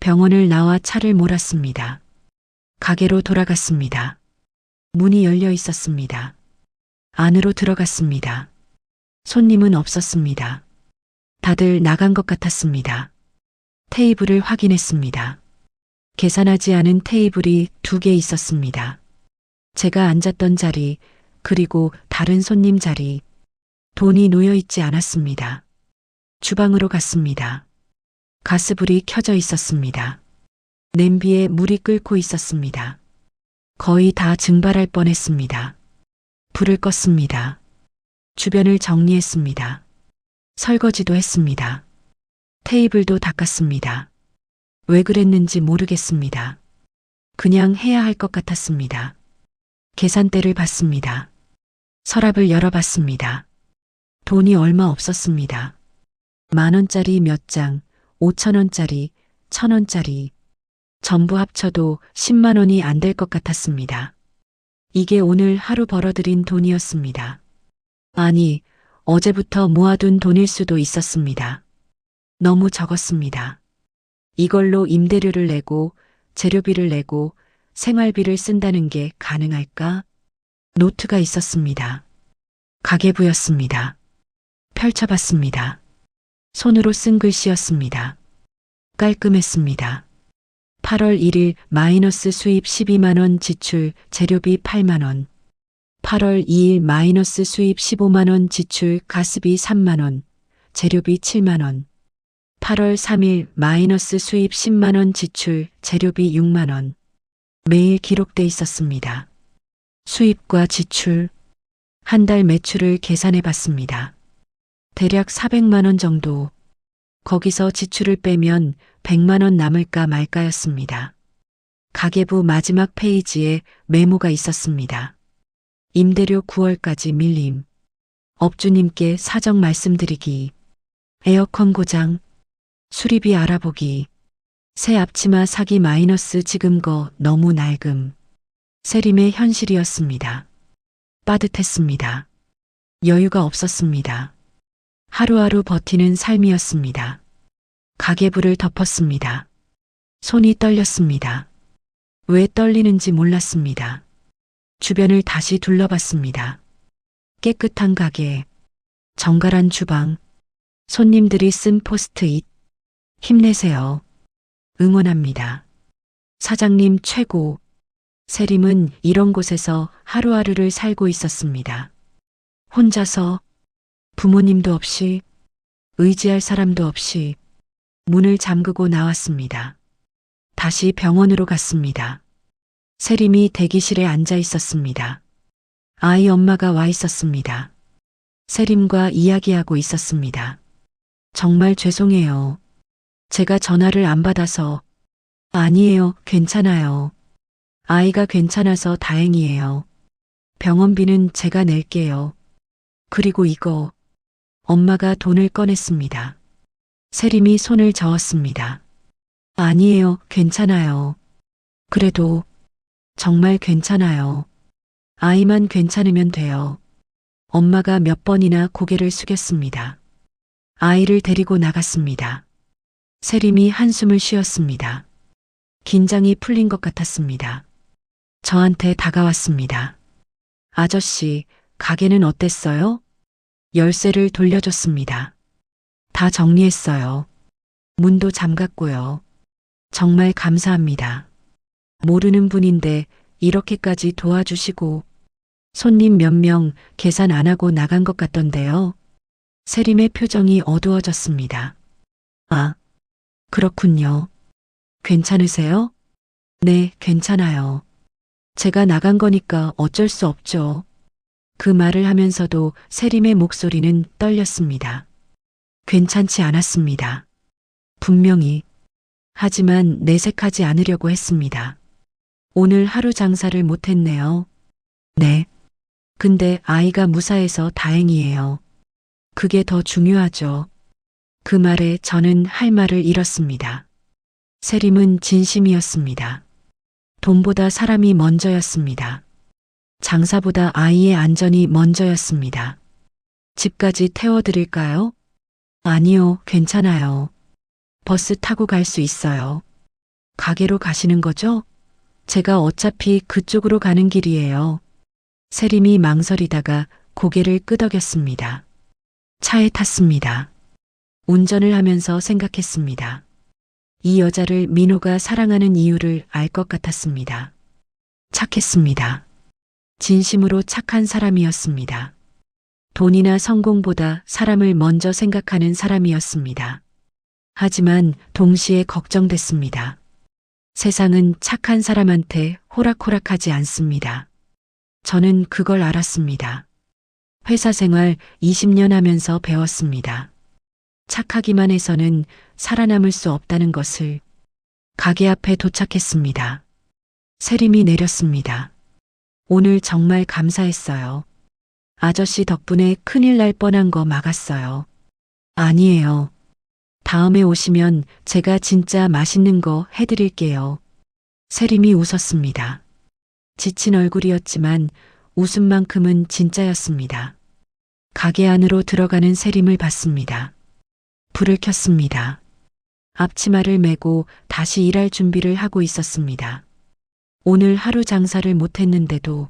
병원을 나와 차를 몰았습니다. 가게로 돌아갔습니다. 문이 열려 있었습니다. 안으로 들어갔습니다. 손님은 없었습니다. 다들 나간 것 같았습니다. 테이블을 확인했습니다. 계산하지 않은 테이블이 2개 있었습니다. 제가 앉았던 자리, 그리고 다른 손님 자리. 돈이 놓여 있지 않았습니다. 주방으로 갔습니다. 가스불이 켜져 있었습니다. 냄비에 물이 끓고 있었습니다. 거의 다 증발할 뻔했습니다. 불을 껐습니다. 주변을 정리했습니다. 설거지도 했습니다. 테이블도 닦았습니다. 왜 그랬는지 모르겠습니다. 그냥 해야 할 것 같았습니다. 계산대를 봤습니다. 서랍을 열어봤습니다. 돈이 얼마 없었습니다. 10,000원짜리 몇 장, 5,000원짜리, 1,000원짜리. 전부 합쳐도 10만 원이 안 될 것 같았습니다. 이게 오늘 하루 벌어들인 돈이었습니다. 아니, 어제부터 모아둔 돈일 수도 있었습니다. 너무 적었습니다. 이걸로 임대료를 내고 재료비를 내고 생활비를 쓴다는 게 가능할까? 노트가 있었습니다. 가계부였습니다. 펼쳐봤습니다. 손으로 쓴 글씨였습니다. 깔끔했습니다. 8월 1일 마이너스 수입 12만 원 지출 재료비 8만 원. 8월 2일 마이너스 수입 15만 원 지출 가스비 3만 원. 재료비 7만 원. 8월 3일 마이너스 수입 10만 원 지출 재료비 6만 원. 매일 기록돼 있었습니다. 수입과 지출. 한 달 매출을 계산해 봤습니다. 대략 400만 원 정도. 거기서 지출을 빼면 100만 원 남을까 말까였습니다. 가계부 마지막 페이지에 메모가 있었습니다. 임대료 9월까지 밀림. 업주님께 사정 말씀드리기. 에어컨 고장. 수리비 알아보기. 새 앞치마 사기 마이너스 지금 거 너무 낡음. 세림의 현실이었습니다. 빠듯했습니다. 여유가 없었습니다. 하루하루 버티는 삶이었습니다. 가계부를 덮었습니다. 손이 떨렸습니다. 왜 떨리는지 몰랐습니다. 주변을 다시 둘러봤습니다. 깨끗한 가게, 정갈한 주방, 손님들이 쓴 포스트잇. 힘내세요. 응원합니다. 사장님 최고. 세림은 이런 곳에서 하루하루를 살고 있었습니다. 혼자서, 부모님도 없이, 의지할 사람도 없이 문을 잠그고 나왔습니다. 다시 병원으로 갔습니다. 세림이 대기실에 앉아 있었습니다. 아이 엄마가 와 있었습니다. 세림과 이야기하고 있었습니다. 정말 죄송해요. 제가 전화를 안 받아서. 아니에요, 괜찮아요. 아이가 괜찮아서 다행이에요. 병원비는 제가 낼게요. 그리고 이거. 엄마가 돈을 꺼냈습니다. 세림이 손을 저었습니다. 아니에요, 괜찮아요. 그래도 정말 괜찮아요. 아이만 괜찮으면 돼요. 엄마가 몇 번이나 고개를 숙였습니다. 아이를 데리고 나갔습니다. 세림이 한숨을 쉬었습니다. 긴장이 풀린 것 같았습니다. 저한테 다가왔습니다. 아저씨, 가게는 어땠어요? 열쇠를 돌려줬습니다. 다 정리했어요. 문도 잠갔고요. 정말 감사합니다. 모르는 분인데 이렇게까지 도와주시고 손님 몇 명 계산 안 하고 나간 것 같던데요. 세림의 표정이 어두워졌습니다. 아, 그렇군요. 괜찮으세요? 네, 괜찮아요. 제가 나간 거니까 어쩔 수 없죠. 그 말을 하면서도 세림의 목소리는 떨렸습니다. 괜찮지 않았습니다. 분명히. 하지만 내색하지 않으려고 했습니다. 오늘 하루 장사를 못했네요. 네. 근데 아이가 무사해서 다행이에요. 그게 더 중요하죠. 그 말에 저는 할 말을 잃었습니다. 세림은 진심이었습니다. 돈보다 사람이 먼저였습니다. 장사보다 아이의 안전이 먼저였습니다. 집까지 태워드릴까요? 아니요, 괜찮아요. 버스 타고 갈 수 있어요. 가게로 가시는 거죠? 제가 어차피 그쪽으로 가는 길이에요. 세림이 망설이다가 고개를 끄덕였습니다. 차에 탔습니다. 운전을 하면서 생각했습니다. 이 여자를 민호가 사랑하는 이유를 알 것 같았습니다. 착했습니다. 진심으로 착한 사람이었습니다. 돈이나 성공보다 사람을 먼저 생각하는 사람이었습니다. 하지만 동시에 걱정됐습니다. 세상은 착한 사람한테 호락호락하지 않습니다. 저는 그걸 알았습니다. 회사 생활 20년 하면서 배웠습니다. 착하기만 해서는 살아남을 수 없다는 것을. 가게 앞에 도착했습니다. 세림이 내렸습니다. 오늘 정말 감사했어요. 아저씨 덕분에 큰일 날 뻔한 거 막았어요. 아니에요. 다음에 오시면 제가 진짜 맛있는 거 해드릴게요. 세림이 웃었습니다. 지친 얼굴이었지만 웃음만큼은 진짜였습니다. 가게 안으로 들어가는 세림을 봤습니다. 불을 켰습니다. 앞치마를 메고 다시 일할 준비를 하고 있었습니다. 오늘 하루 장사를 못했는데도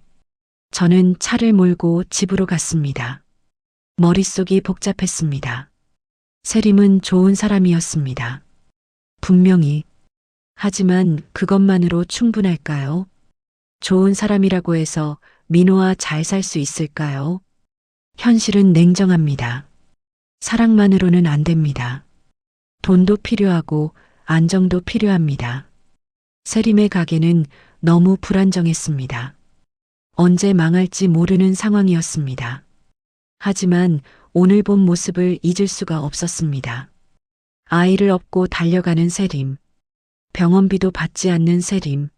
저는 차를 몰고 집으로 갔습니다. 머릿속이 복잡했습니다. 세림은 좋은 사람이었습니다. 분명히. 하지만 그것만으로 충분할까요? 좋은 사람이라고 해서 민호와 잘 살 수 있을까요? 현실은 냉정합니다. 사랑만으로는 안 됩니다. 돈도 필요하고 안정도 필요합니다. 세림의 가게는 너무 불안정했습니다. 언제 망할지 모르는 상황이었습니다. 하지만 오늘 본 모습을 잊을 수가 없었습니다. 아이를 업고 달려가는 세림. 병원비도 받지 않는 세림.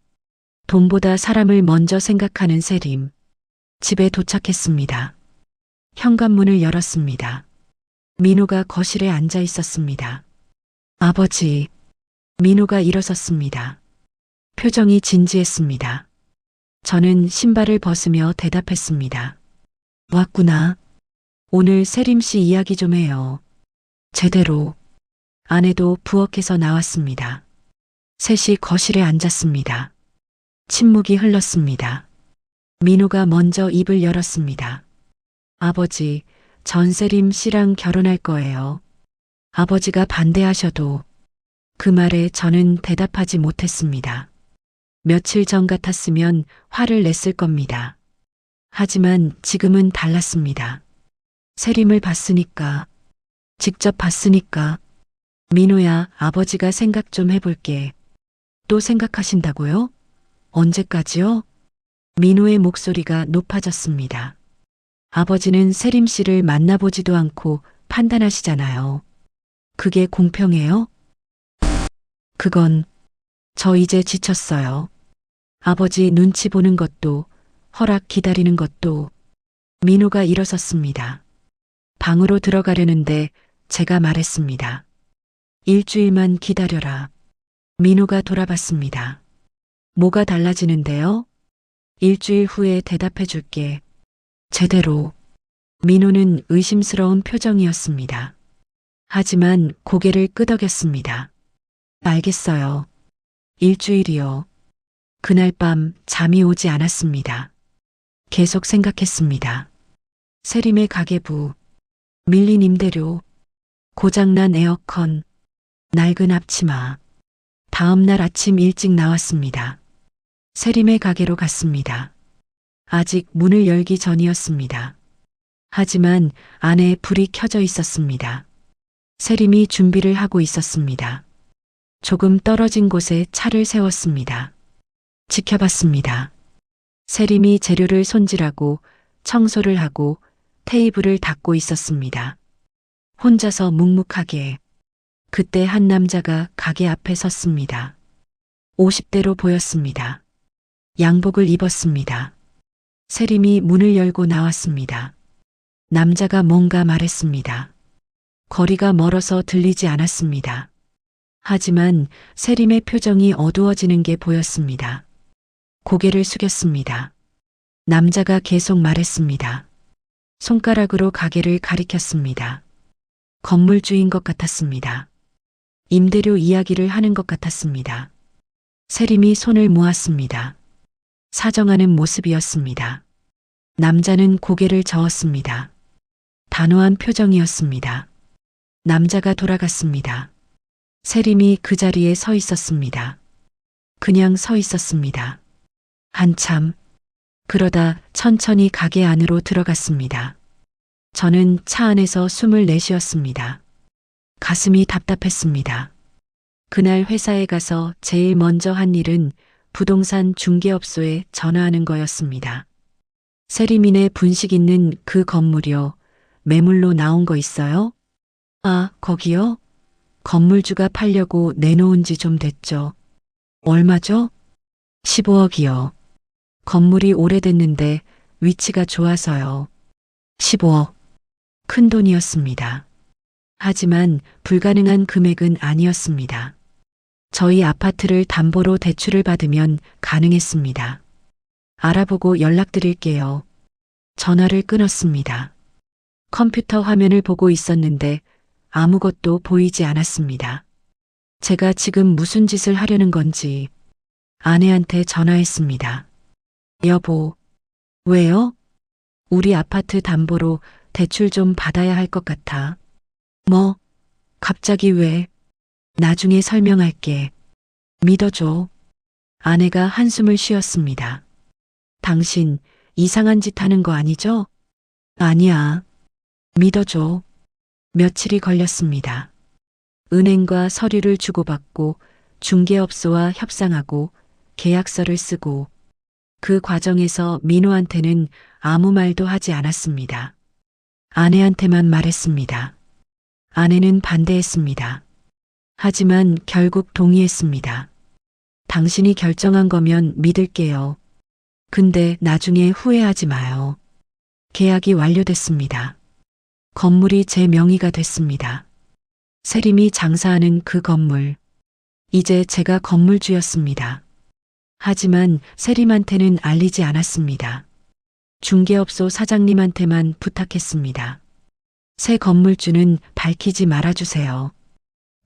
돈보다 사람을 먼저 생각하는 세림. 집에 도착했습니다. 현관문을 열었습니다. 민호가 거실에 앉아 있었습니다. 아버지. 민호가 일어섰습니다. 표정이 진지했습니다. 저는 신발을 벗으며 대답했습니다. 왔구나. 오늘 세림 씨 이야기 좀 해요. 제대로. 아내도 부엌에서 나왔습니다. 셋이 거실에 앉았습니다. 침묵이 흘렀습니다. 민호가 먼저 입을 열었습니다. 아버지, 전세림 씨랑 결혼할 거예요. 아버지가 반대하셔도. 그 말에 저는 대답하지 못했습니다. 며칠 전 같았으면 화를 냈을 겁니다. 하지만 지금은 달랐습니다. 세림을 봤으니까. 직접 봤으니까. 민호야, 아버지가 생각 좀 해볼게. 또 생각하신다고요? 언제까지요? 민호의 목소리가 높아졌습니다. 아버지는 세림 씨를 만나보지도 않고 판단하시잖아요. 그게 공평해요? 그건 저 이제 지쳤어요. 아버지 눈치 보는 것도 허락 기다리는 것도. 민호가 일어섰습니다. 방으로 들어가려는데 제가 말했습니다. 일주일만 기다려라. 민호가 돌아봤습니다. 뭐가 달라지는데요? 일주일 후에 대답해 줄게. 제대로. 민호는 의심스러운 표정이었습니다. 하지만 고개를 끄덕였습니다. 알겠어요. 일주일이요. 그날 밤 잠이 오지 않았습니다. 계속 생각했습니다. 세림의 가계부, 밀린 임대료, 고장난 에어컨, 낡은 앞치마. 다음 날 아침 일찍 나왔습니다. 세림의 가게로 갔습니다. 아직 문을 열기 전이었습니다. 하지만 안에 불이 켜져 있었습니다. 세림이 준비를 하고 있었습니다. 조금 떨어진 곳에 차를 세웠습니다. 지켜봤습니다. 세림이 재료를 손질하고 청소를 하고 테이블을 닦고 있었습니다. 혼자서 묵묵하게. 그때 한 남자가 가게 앞에 섰습니다. 50대로 보였습니다. 양복을 입었습니다. 세림이 문을 열고 나왔습니다. 남자가 뭔가 말했습니다. 거리가 멀어서 들리지 않았습니다. 하지만 세림의 표정이 어두워지는 게 보였습니다. 고개를 숙였습니다. 남자가 계속 말했습니다. 손가락으로 가게를 가리켰습니다. 건물주인 것 같았습니다. 임대료 이야기를 하는 것 같았습니다. 세림이 손을 모았습니다. 사정하는 모습이었습니다. 남자는 고개를 저었습니다. 단호한 표정이었습니다. 남자가 돌아갔습니다. 세림이 그 자리에 서 있었습니다. 그냥 서 있었습니다. 한참. 그러다 천천히 가게 안으로 들어갔습니다. 저는 차 안에서 숨을 내쉬었습니다. 가슴이 답답했습니다. 그날 회사에 가서 제일 먼저 한 일은 부동산 중개업소에 전화하는 거였습니다. 세리민의 분식 있는 그 건물이요. 매물로 나온 거 있어요? 아, 거기요? 건물주가 팔려고 내놓은 지 좀 됐죠. 얼마죠? 15억이요. 건물이 오래됐는데 위치가 좋아서요. 15억. 큰 돈이었습니다. 하지만 불가능한 금액은 아니었습니다. 저희 아파트를 담보로 대출을 받으면 가능했습니다. 알아보고 연락드릴게요. 전화를 끊었습니다. 컴퓨터 화면을 보고 있었는데 아무것도 보이지 않았습니다. 제가 지금 무슨 짓을 하려는 건지 아내한테 전화했습니다. 여보, 왜요? 우리 아파트 담보로 대출 좀 받아야 할 것 같아. 뭐? 갑자기 왜? 나중에 설명할게. 믿어줘. 아내가 한숨을 쉬었습니다. 당신 이상한 짓 하는 거 아니죠? 아니야. 믿어줘. 며칠이 걸렸습니다. 은행과 서류를 주고받고 중개업소와 협상하고 계약서를 쓰고 그 과정에서 민호한테는 아무 말도 하지 않았습니다. 아내한테만 말했습니다. 아내는 반대했습니다. 하지만 결국 동의했습니다. 당신이 결정한 거면 믿을게요. 근데 나중에 후회하지 마요. 계약이 완료됐습니다. 건물이 제 명의가 됐습니다. 세림이 장사하는 그 건물. 이제 제가 건물주였습니다. 하지만 세림한테는 알리지 않았습니다. 중개업소 사장님한테만 부탁했습니다. 새 건물주는 밝히지 말아주세요.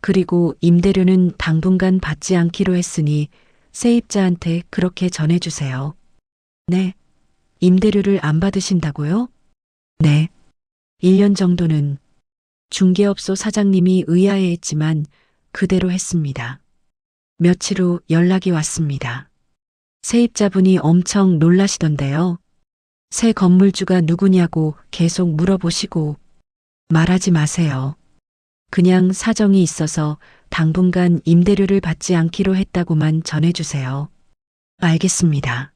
그리고 임대료는 당분간 받지 않기로 했으니 세입자한테 그렇게 전해주세요. 네. 임대료를 안 받으신다고요? 네. 1년 정도는. 중개업소 사장님이 의아해했지만 그대로 했습니다. 며칠 후 연락이 왔습니다. 세입자분이 엄청 놀라시던데요. 새 건물주가 누구냐고 계속 물어보시고 말하지 마세요. 그냥 사정이 있어서 당분간 임대료를 받지 않기로 했다고만 전해주세요. 알겠습니다.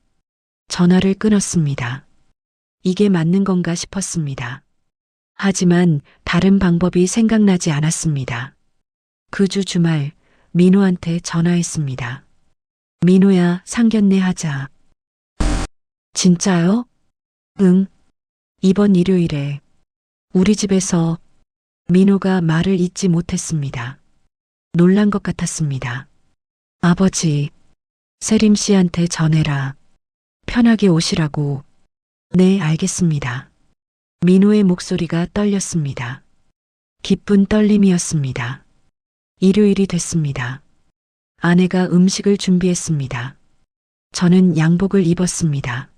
전화를 끊었습니다. 이게 맞는 건가 싶었습니다. 하지만 다른 방법이 생각나지 않았습니다. 그 주 주말 민호한테 전화했습니다. 민호야, 상견례 하자. 진짜요? 응. 이번 일요일에 우리 집에서. 민호가 말을 잇지 못했습니다. 놀란 것 같았습니다. 아버지, 세림 씨한테 전해라. 편하게 오시라고. 네, 알겠습니다. 민호의 목소리가 떨렸습니다. 기쁜 떨림이었습니다. 일요일이 됐습니다. 아내가 음식을 준비했습니다. 저는 양복을 입었습니다.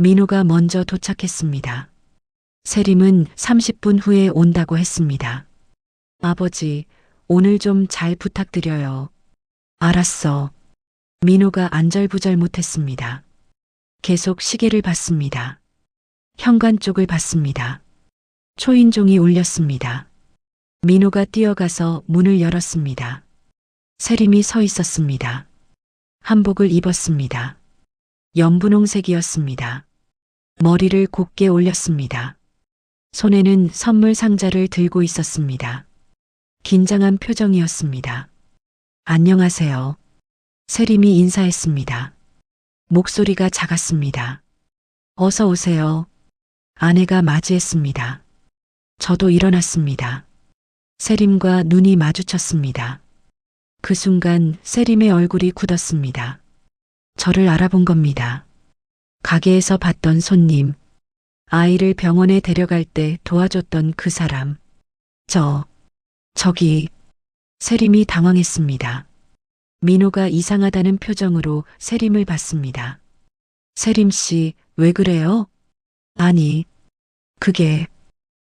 민호가 먼저 도착했습니다. 세림은 30분 후에 온다고 했습니다. 아버지, 오늘 좀 잘 부탁드려요. 알았어. 민호가 안절부절 못했습니다. 계속 시계를 봤습니다. 현관 쪽을 봤습니다. 초인종이 울렸습니다. 민호가 뛰어가서 문을 열었습니다. 세림이 서 있었습니다. 한복을 입었습니다. 연분홍색이었습니다. 머리를 곧게 올렸습니다. 손에는 선물 상자를 들고 있었습니다. 긴장한 표정이었습니다. 안녕하세요. 세림이 인사했습니다. 목소리가 작았습니다. 어서 오세요. 아내가 맞이했습니다. 저도 일어났습니다. 세림과 눈이 마주쳤습니다. 그 순간 세림의 얼굴이 굳었습니다. 저를 알아본 겁니다. 가게에서 봤던 손님, 아이를 병원에 데려갈 때 도와줬던 그 사람. 저기, 세림이 당황했습니다. 민호가 이상하다는 표정으로 세림을 봤습니다. 세림 씨, 왜 그래요? 아니,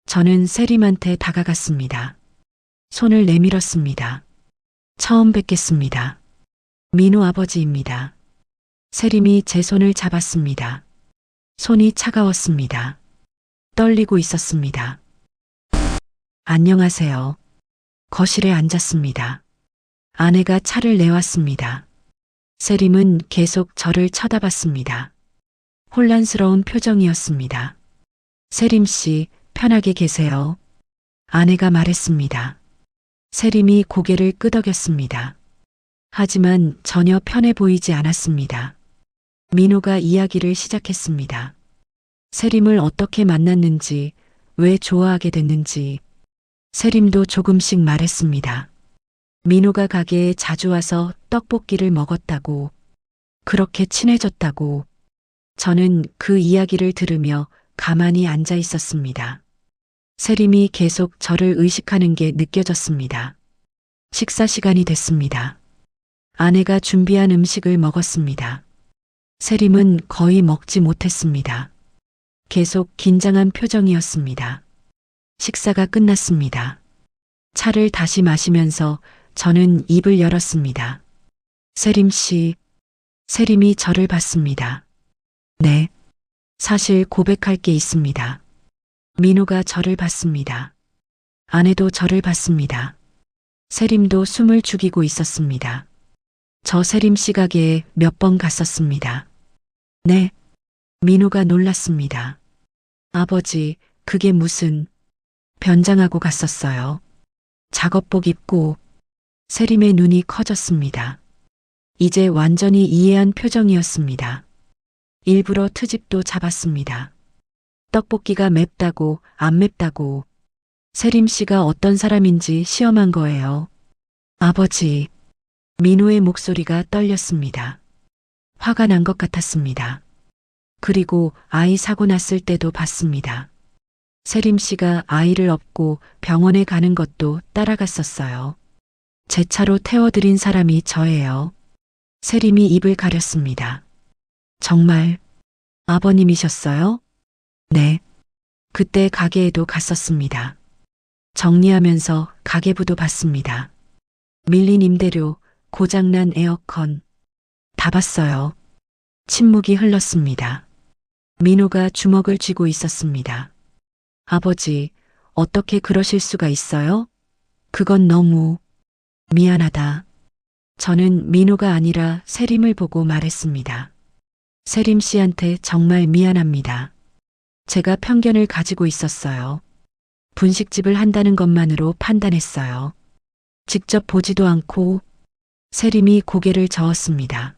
저는 세림한테 다가갔습니다. 손을 내밀었습니다. 처음 뵙겠습니다. 민호 아버지입니다. 세림이 제 손을 잡았습니다. 손이 차가웠습니다. 떨리고 있었습니다. 안녕하세요. 거실에 앉았습니다. 아내가 차를 내왔습니다. 세림은 계속 저를 쳐다봤습니다. 혼란스러운 표정이었습니다. 세림 씨, 편하게 계세요. 아내가 말했습니다. 세림이 고개를 끄덕였습니다. 하지만 전혀 편해 보이지 않았습니다. 민호가 이야기를 시작했습니다. 세림을 어떻게 만났는지, 왜 좋아하게 됐는지. 세림도 조금씩 말했습니다. 민호가 가게에 자주 와서 떡볶이를 먹었다고, 그렇게 친해졌다고. 저는 그 이야기를 들으며 가만히 앉아 있었습니다. 세림이 계속 저를 의식하는 게 느껴졌습니다. 식사 시간이 됐습니다. 아내가 준비한 음식을 먹었습니다. 세림은 거의 먹지 못했습니다. 계속 긴장한 표정이었습니다. 식사가 끝났습니다. 차를 다시 마시면서 저는 입을 열었습니다. 세림 씨, 세림이 저를 봤습니다. 네, 사실 고백할 게 있습니다. 민호가 저를 봤습니다. 아내도 저를 봤습니다. 세림도 숨을 죽이고 있었습니다. 저 세림 씨 가게에 몇 번 갔었습니다. 네, 민호가 놀랐습니다. 아버지, 그게 무슨... 변장하고 갔었어요. 작업복 입고. 세림의 눈이 커졌습니다. 이제 완전히 이해한 표정이었습니다. 일부러 트집도 잡았습니다. 떡볶이가 맵다고, 안 맵다고. 세림 씨가 어떤 사람인지 시험한 거예요. 아버지. 민호의 목소리가 떨렸습니다. 화가 난 것 같았습니다. 그리고 아이 사고 났을 때도 봤습니다. 세림 씨가 아이를 업고 병원에 가는 것도 따라갔었어요. 제 차로 태워드린 사람이 저예요. 세림이 입을 가렸습니다. 정말 아버님이셨어요? 네. 그때 가게에도 갔었습니다. 정리하면서 가계부도 봤습니다. 밀린 임대료, 고장난 에어컨. 다 봤어요. 침묵이 흘렀습니다. 민호가 주먹을 쥐고 있었습니다. 아버지, 어떻게 그러실 수가 있어요? 그건 너무... 미안하다. 저는 민호가 아니라 세림을 보고 말했습니다. 세림 씨한테 정말 미안합니다. 제가 편견을 가지고 있었어요. 분식집을 한다는 것만으로 판단했어요. 직접 보지도 않고. 세림이 고개를 저었습니다.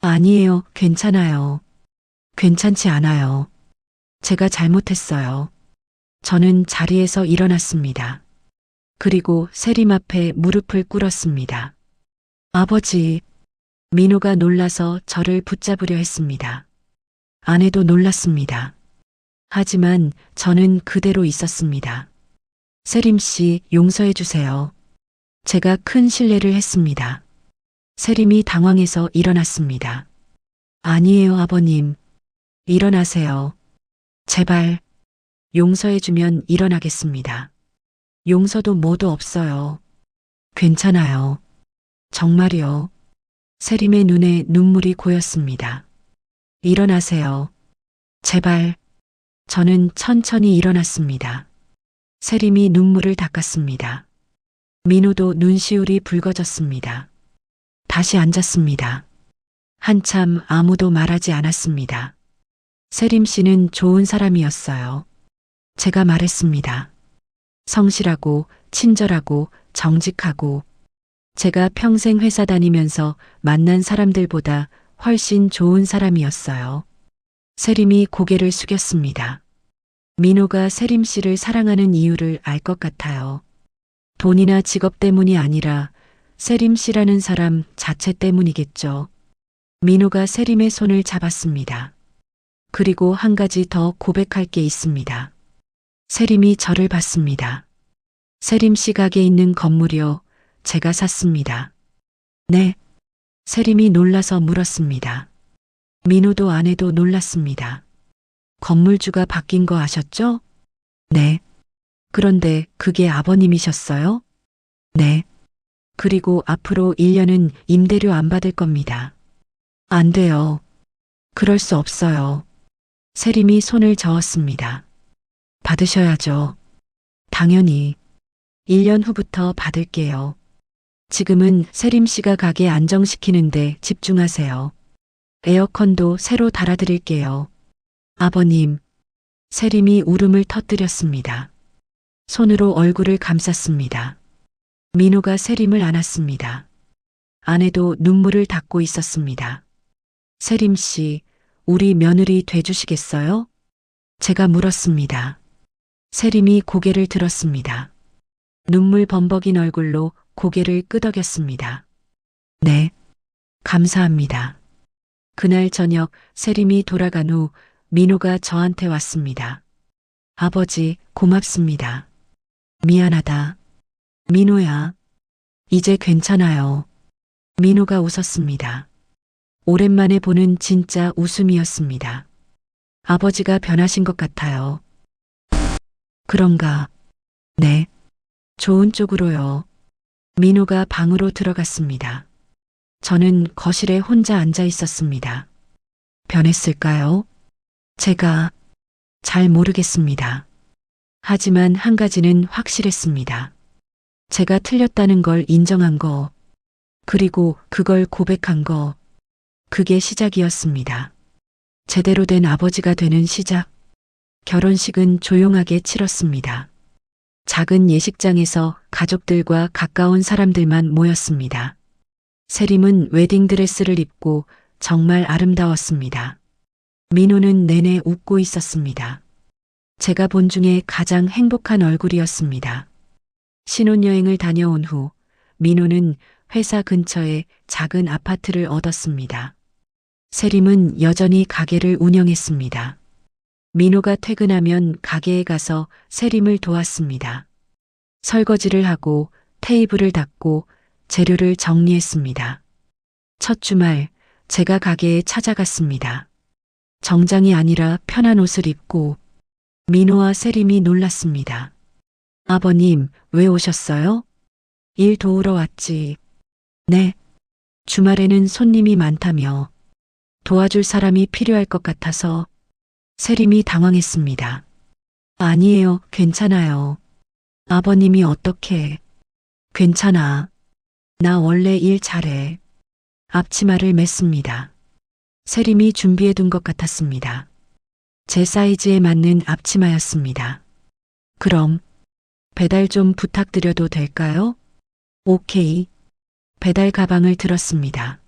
아니에요, 괜찮아요. 괜찮지 않아요. 제가 잘못했어요. 저는 자리에서 일어났습니다. 그리고 세림 앞에 무릎을 꿇었습니다. 아버지, 민호가 놀라서 저를 붙잡으려 했습니다. 아내도 놀랐습니다. 하지만 저는 그대로 있었습니다. 세림 씨, 용서해 주세요. 제가 큰 실례를 했습니다. 세림이 당황해서 일어났습니다. 아니에요, 아버님. 일어나세요. 제발. 용서해주면 일어나겠습니다. 용서도 뭐도 없어요. 괜찮아요. 정말이요. 세림의 눈에 눈물이 고였습니다. 일어나세요. 제발. 저는 천천히 일어났습니다. 세림이 눈물을 닦았습니다. 민호도 눈시울이 붉어졌습니다. 다시 앉았습니다. 한참 아무도 말하지 않았습니다. 세림 씨는 좋은 사람이었어요. 제가 말했습니다. 성실하고 친절하고 정직하고 제가 평생 회사 다니면서 만난 사람들보다 훨씬 좋은 사람이었어요. 세림이 고개를 숙였습니다. 민호가 세림 씨를 사랑하는 이유를 알 것 같아요. 돈이나 직업 때문이 아니라 세림 씨라는 사람 자체 때문이겠죠. 민호가 세림의 손을 잡았습니다. 그리고 한 가지 더 고백할 게 있습니다. 세림이 저를 봤습니다. 세림 씨 가게 있는 건물이요. 제가 샀습니다. 네. 세림이 놀라서 물었습니다. 민호도 아내도 놀랐습니다. 건물주가 바뀐 거 아셨죠? 네. 그런데 그게 아버님이셨어요? 네. 그리고 앞으로 1년은 임대료 안 받을 겁니다. 안 돼요. 그럴 수 없어요. 세림이 손을 저었습니다. 받으셔야죠. 당연히. 1년 후부터 받을게요. 지금은 세림 씨가 가게 안정시키는데 집중하세요. 에어컨도 새로 달아드릴게요. 아버님. 세림이 울음을 터뜨렸습니다. 손으로 얼굴을 감쌌습니다. 민호가 세림을 안았습니다. 아내도 눈물을 닦고 있었습니다. 세림 씨, 우리 며느리 돼주시겠어요? 제가 물었습니다. 세림이 고개를 들었습니다. 눈물 범벅인 얼굴로 고개를 끄덕였습니다. 네, 감사합니다. 그날 저녁 세림이 돌아간 후 민호가 저한테 왔습니다. 아버지, 고맙습니다. 미안하다. 민호야, 이제 괜찮아요. 민호가 웃었습니다. 오랜만에 보는 진짜 웃음이었습니다. 아버지가 변하신 것 같아요. 그런가? 네. 좋은 쪽으로요. 민호가 방으로 들어갔습니다. 저는 거실에 혼자 앉아 있었습니다. 변했을까요? 제가 잘 모르겠습니다. 하지만 한 가지는 확실했습니다. 제가 틀렸다는 걸 인정한 거, 그리고 그걸 고백한 거, 그게 시작이었습니다. 제대로 된 아버지가 되는 시작. 결혼식은 조용하게 치렀습니다. 작은 예식장에서 가족들과 가까운 사람들만 모였습니다. 세림은 웨딩드레스를 입고 정말 아름다웠습니다. 민호는 내내 웃고 있었습니다. 제가 본 중에 가장 행복한 얼굴이었습니다. 신혼여행을 다녀온 후 민호는 회사 근처에 작은 아파트를 얻었습니다. 세림은 여전히 가게를 운영했습니다. 민호가 퇴근하면 가게에 가서 세림을 도왔습니다. 설거지를 하고 테이블을 닦고 재료를 정리했습니다. 첫 주말 제가 가게에 찾아갔습니다. 정장이 아니라 편한 옷을 입고 민호와 세림이 놀랐습니다. 아버님, 왜 오셨어요? 일 도우러 왔지. 네. 주말에는 손님이 많다며 도와줄 사람이 필요할 것 같아서. 세림이 당황했습니다. 아니에요, 괜찮아요. 아버님이 어떻게? 괜찮아. 나 원래 일 잘해. 앞치마를 맸습니다. 세림이 준비해둔 것 같았습니다. 제 사이즈에 맞는 앞치마였습니다. 그럼 배달 좀 부탁드려도 될까요? 오케이. 배달 가방을 들었습니다.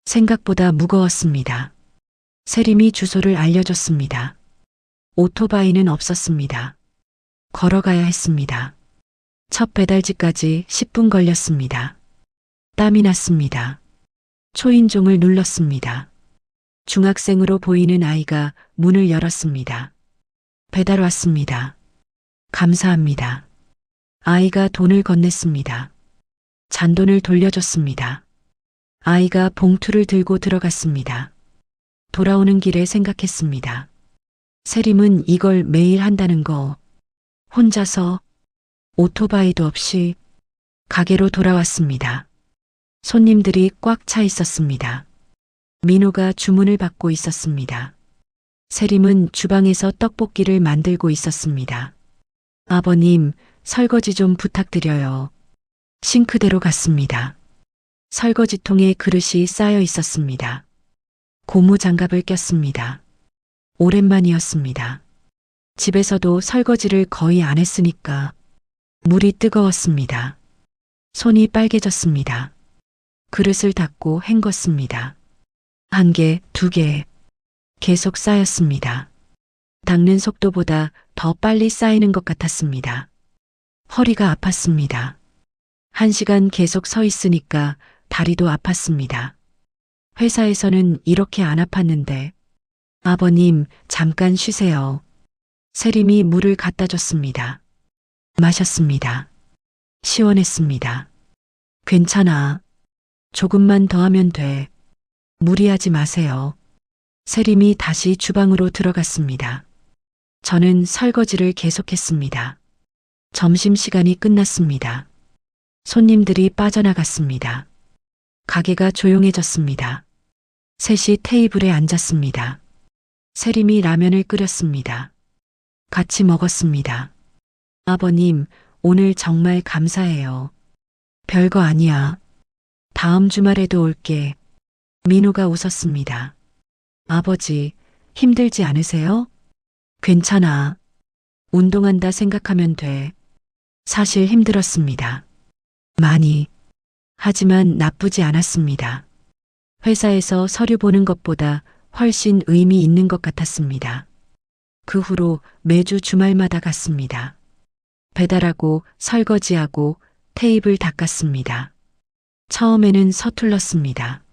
생각보다 무거웠습니다. 세림이 주소를 알려줬습니다. 오토바이는 없었습니다. 걸어가야 했습니다. 첫 배달지까지 10분 걸렸습니다. 땀이 났습니다. 초인종을 눌렀습니다. 중학생으로 보이는 아이가 문을 열었습니다. 배달 왔습니다. 감사합니다. 아이가 돈을 건넸습니다. 잔돈을 돌려줬습니다. 아이가 봉투를 들고 들어갔습니다. 돌아오는 길에 생각했습니다. 세림은 이걸 매일 한다는 거. 혼자서 오토바이도 없이 가게로 돌아왔습니다. 손님들이 꽉 차 있었습니다. 민호가 주문을 받고 있었습니다. 세림은 주방에서 떡볶이를 만들고 있었습니다. 아버님, 설거지 좀 부탁드려요. 싱크대로 갔습니다. 설거지통에 그릇이 쌓여 있었습니다. 고무 장갑을 꼈습니다. 오랜만이었습니다. 집에서도 설거지를 거의 안 했으니까 물이 뜨거웠습니다. 손이 빨개졌습니다. 그릇을 닫고 헹궜습니다. 1개, 2개. 계속 쌓였습니다. 닦는 속도보다 더 빨리 쌓이는 것 같았습니다. 허리가 아팠습니다. 1시간 계속 서 있으니까 다리도 아팠습니다. 회사에서는 이렇게 안 아팠는데. 아버님, 잠깐 쉬세요. 세림이 물을 갖다 줬습니다. 마셨습니다. 시원했습니다. 괜찮아. 조금만 더 하면 돼. 무리하지 마세요. 세림이 다시 주방으로 들어갔습니다. 저는 설거지를 계속했습니다. 점심시간이 끝났습니다. 손님들이 빠져나갔습니다. 가게가 조용해졌습니다. 셋이 테이블에 앉았습니다. 세림이 라면을 끓였습니다. 같이 먹었습니다. 아버님, 오늘 정말 감사해요. 별거 아니야. 다음 주말에도 올게. 민호가 웃었습니다. 아버지, 힘들지 않으세요? 괜찮아. 운동한다 생각하면 돼. 사실 힘들었습니다. 많이. 하지만 나쁘지 않았습니다. 회사에서 서류 보는 것보다 훨씬 의미 있는 것 같았습니다. 그 후로 매주 주말마다 갔습니다. 배달하고 설거지하고 테이블 닦았습니다. 처음에는 서툴렀습니다.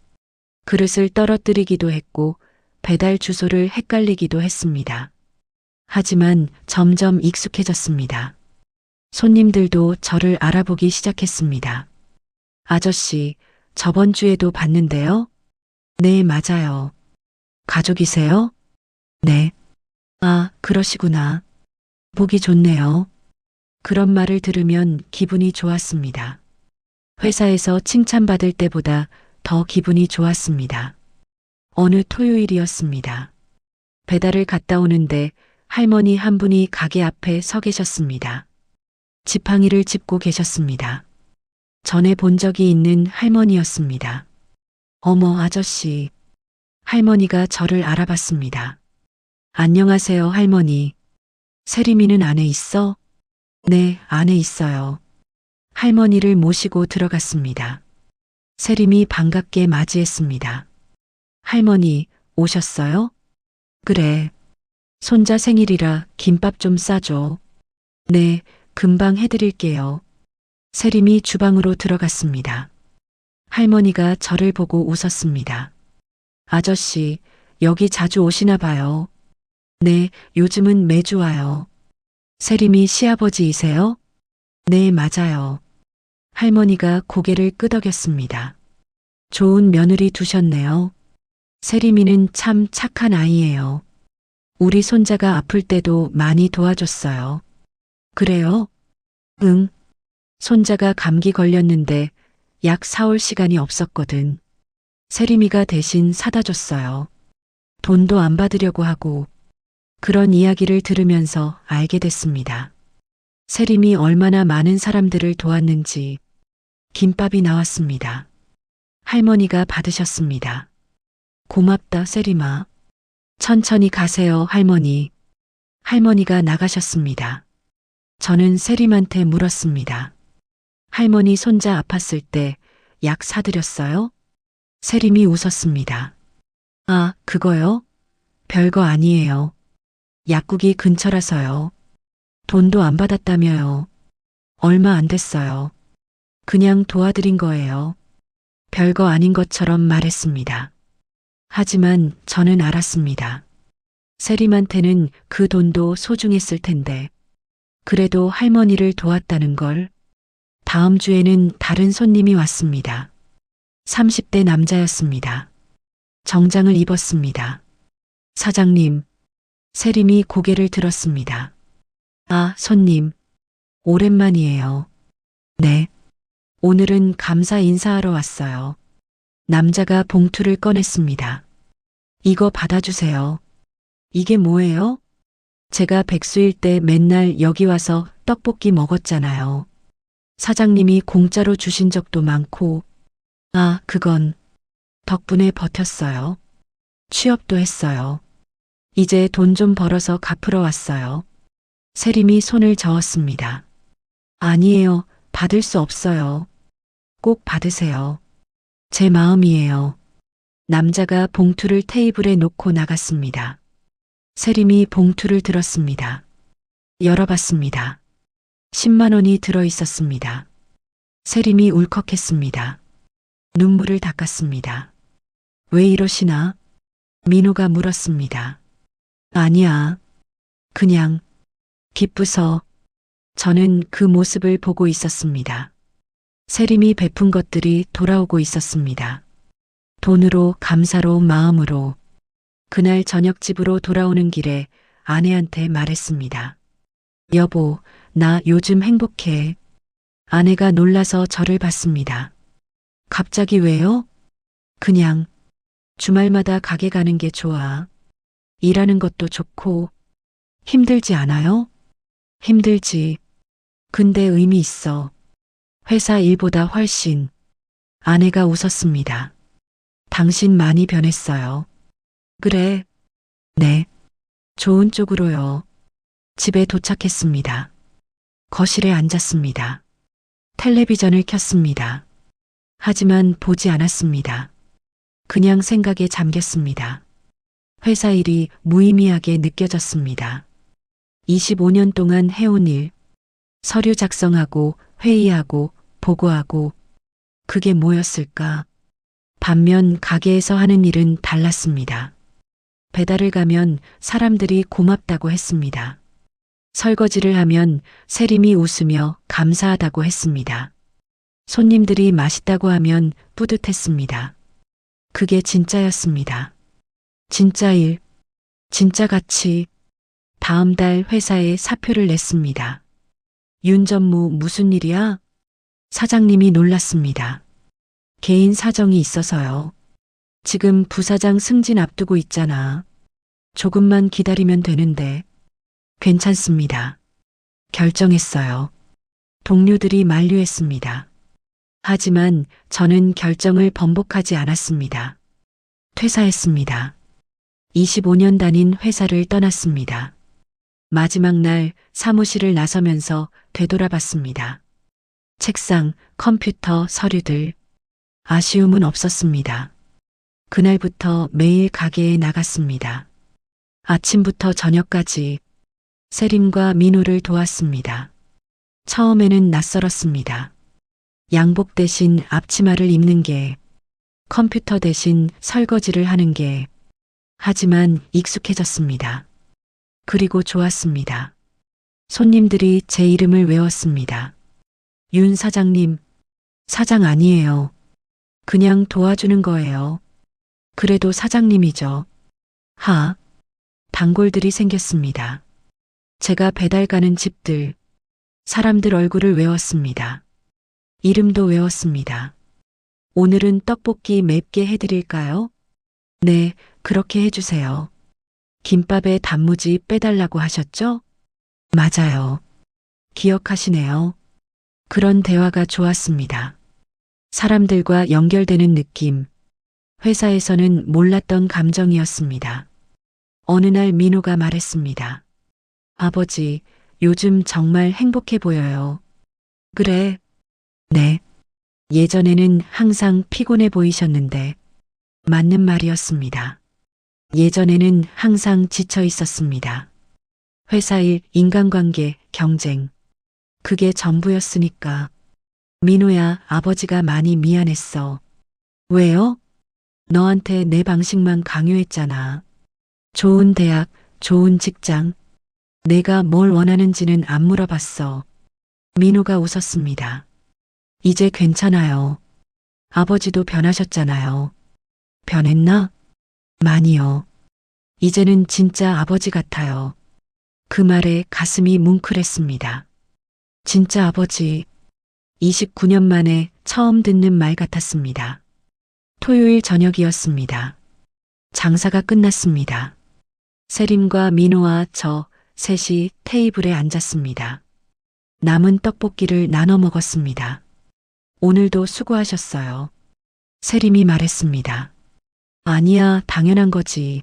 그릇을 떨어뜨리기도 했고 배달 주소를 헷갈리기도 했습니다. 하지만 점점 익숙해졌습니다. 손님들도 저를 알아보기 시작했습니다. 아저씨, 저번 주에도 봤는데요? 네, 맞아요. 가족이세요? 네. 아, 그러시구나. 보기 좋네요. 그런 말을 들으면 기분이 좋았습니다. 회사에서 칭찬받을 때보다 더 기분이 좋았습니다. 어느 토요일이었습니다. 배달을 갔다 오는데 할머니 한 분이 가게 앞에 서 계셨습니다. 지팡이를 짚고 계셨습니다. 전에 본 적이 있는 할머니였습니다. 어머, 아저씨. 할머니가 저를 알아봤습니다. 안녕하세요, 할머니. 세림이는 안에 있어? 네, 안에 있어요. 할머니를 모시고 들어갔습니다. 세림이 반갑게 맞이했습니다. 할머니, 오셨어요? 그래. 손자 생일이라 김밥 좀 싸줘. 네, 금방 해드릴게요. 세림이 주방으로 들어갔습니다. 할머니가 저를 보고 웃었습니다. 아저씨, 여기 자주 오시나 봐요. 네, 요즘은 매주 와요. 세림이 시아버지이세요? 네, 맞아요. 할머니가 고개를 끄덕였습니다. 좋은 며느리 두셨네요. 세림이는 참 착한 아이예요. 우리 손자가 아플 때도 많이 도와줬어요. 그래요? 응. 손자가 감기 걸렸는데 약 사올 시간이 없었거든. 세림이가 대신 사다 줬어요. 돈도 안 받으려고 하고. 그런 이야기를 들으면서 알게 됐습니다. 세림이 얼마나 많은 사람들을 도왔는지. 김밥이 나왔습니다. 할머니가 받으셨습니다. 고맙다, 세림아. 천천히 가세요, 할머니. 할머니가 나가셨습니다. 저는 세림한테 물었습니다. 할머니 손자 아팠을 때 약 사드렸어요? 세림이 웃었습니다. 아, 그거요? 별거 아니에요. 약국이 근처라서요. 돈도 안 받았다며요. 얼마 안 됐어요. 그냥 도와드린 거예요. 별거 아닌 것처럼 말했습니다. 하지만 저는 알았습니다. 세림한테는 그 돈도 소중했을 텐데, 그래도 할머니를 도왔다는 걸. 다음 주에는 다른 손님이 왔습니다. 30대 남자였습니다. 정장을 입었습니다. 사장님, 세림이 고개를 들었습니다. 아, 손님. 오랜만이에요. 네. 오늘은 감사 인사하러 왔어요. 남자가 봉투를 꺼냈습니다. 이거 받아주세요. 이게 뭐예요? 제가 백수일 때 맨날 여기 와서 떡볶이 먹었잖아요. 사장님이 공짜로 주신 적도 많고, 아, 그건 덕분에 버텼어요. 취업도 했어요. 이제 돈 좀 벌어서 갚으러 왔어요. 세림이 손을 저었습니다. 아니에요. 받을 수 없어요. 꼭 받으세요. 제 마음이에요. 남자가 봉투를 테이블에 놓고 나갔습니다. 세림이 봉투를 들었습니다. 열어봤습니다. 10만 원이 들어 있었습니다. 세림이 울컥했습니다. 눈물을 닦았습니다. 왜 이러시나? 민호가 물었습니다. 아니야. 그냥 기쁘서. 저는 그 모습을 보고 있었습니다. 세림이 베푼 것들이 돌아오고 있었습니다. 돈으로, 감사로, 마음으로. 그날 저녁 집으로 돌아오는 길에 아내한테 말했습니다. 여보, 나 요즘 행복해. 아내가 놀라서 저를 봤습니다. 갑자기 왜요? 그냥 주말마다 가게 가는 게 좋아. 일하는 것도 좋고. 힘들지 않아요? 힘들지. 근데 의미 있어. 회사 일보다 훨씬. 아내가 웃었습니다. 당신 많이 변했어요. 그래. 네. 좋은 쪽으로요. 집에 도착했습니다. 거실에 앉았습니다. 텔레비전을 켰습니다. 하지만 보지 않았습니다. 그냥 생각에 잠겼습니다. 회사 일이 무의미하게 느껴졌습니다. 25년 동안 해온 일, 서류 작성하고 회의하고 보고하고, 그게 뭐였을까? 반면 가게에서 하는 일은 달랐습니다. 배달을 가면 사람들이 고맙다고 했습니다. 설거지를 하면 세림이 웃으며 감사하다고 했습니다. 손님들이 맛있다고 하면 뿌듯했습니다. 그게 진짜였습니다. 진짜 일, 진짜 가치. 다음 달 회사에 사표를 냈습니다. 윤 전무 무슨 일이야? 사장님이 놀랐습니다. 개인 사정이 있어서요. 지금 부사장 승진 앞두고 있잖아. 조금만 기다리면 되는데. 괜찮습니다. 결정했어요. 동료들이 만류했습니다. 하지만 저는 결정을 번복하지 않았습니다. 퇴사했습니다. 25년 다닌 회사를 떠났습니다. 마지막 날 사무실을 나서면서 되돌아봤습니다. 책상, 컴퓨터, 서류들. 아쉬움은 없었습니다. 그날부터 매일 가게에 나갔습니다. 아침부터 저녁까지 세림과 민호를 도왔습니다. 처음에는 낯설었습니다. 양복 대신 앞치마를 입는 게, 컴퓨터 대신 설거지를 하는 게. 하지만 익숙해졌습니다. 그리고 좋았습니다. 손님들이 제 이름을 외웠습니다. 윤 사장님, 사장 아니에요. 그냥 도와주는 거예요. 그래도 사장님이죠. 단골들이 생겼습니다. 제가 배달 가는 집들, 사람들 얼굴을 외웠습니다. 이름도 외웠습니다. 오늘은 떡볶이 맵게 해드릴까요? 네, 그렇게 해주세요. 김밥에 단무지 빼달라고 하셨죠? 맞아요. 기억하시네요. 그런 대화가 좋았습니다. 사람들과 연결되는 느낌. 회사에서는 몰랐던 감정이었습니다. 어느 날 민호가 말했습니다. 아버지, 요즘 정말 행복해 보여요. 그래. 네. 예전에는 항상 피곤해 보이셨는데. 맞는 말이었습니다. 예전에는 항상 지쳐 있었습니다. 회사 일, 인간관계, 경쟁. 그게 전부였으니까. 민호야, 아버지가 많이 미안했어. 왜요? 너한테 내 방식만 강요했잖아. 좋은 대학, 좋은 직장. 내가 뭘 원하는지는 안 물어봤어. 민호가 웃었습니다. 이제 괜찮아요. 아버지도 변하셨잖아요. 변했나? 많이요. 이제는 진짜 아버지 같아요. 그 말에 가슴이 뭉클했습니다. 진짜 아버지. 29년 만에 처음 듣는 말 같았습니다. 토요일 저녁이었습니다. 장사가 끝났습니다. 세림과 민호와 저 셋이 테이블에 앉았습니다. 남은 떡볶이를 나눠 먹었습니다. 오늘도 수고하셨어요. 세림이 말했습니다. 아니야, 당연한 거지.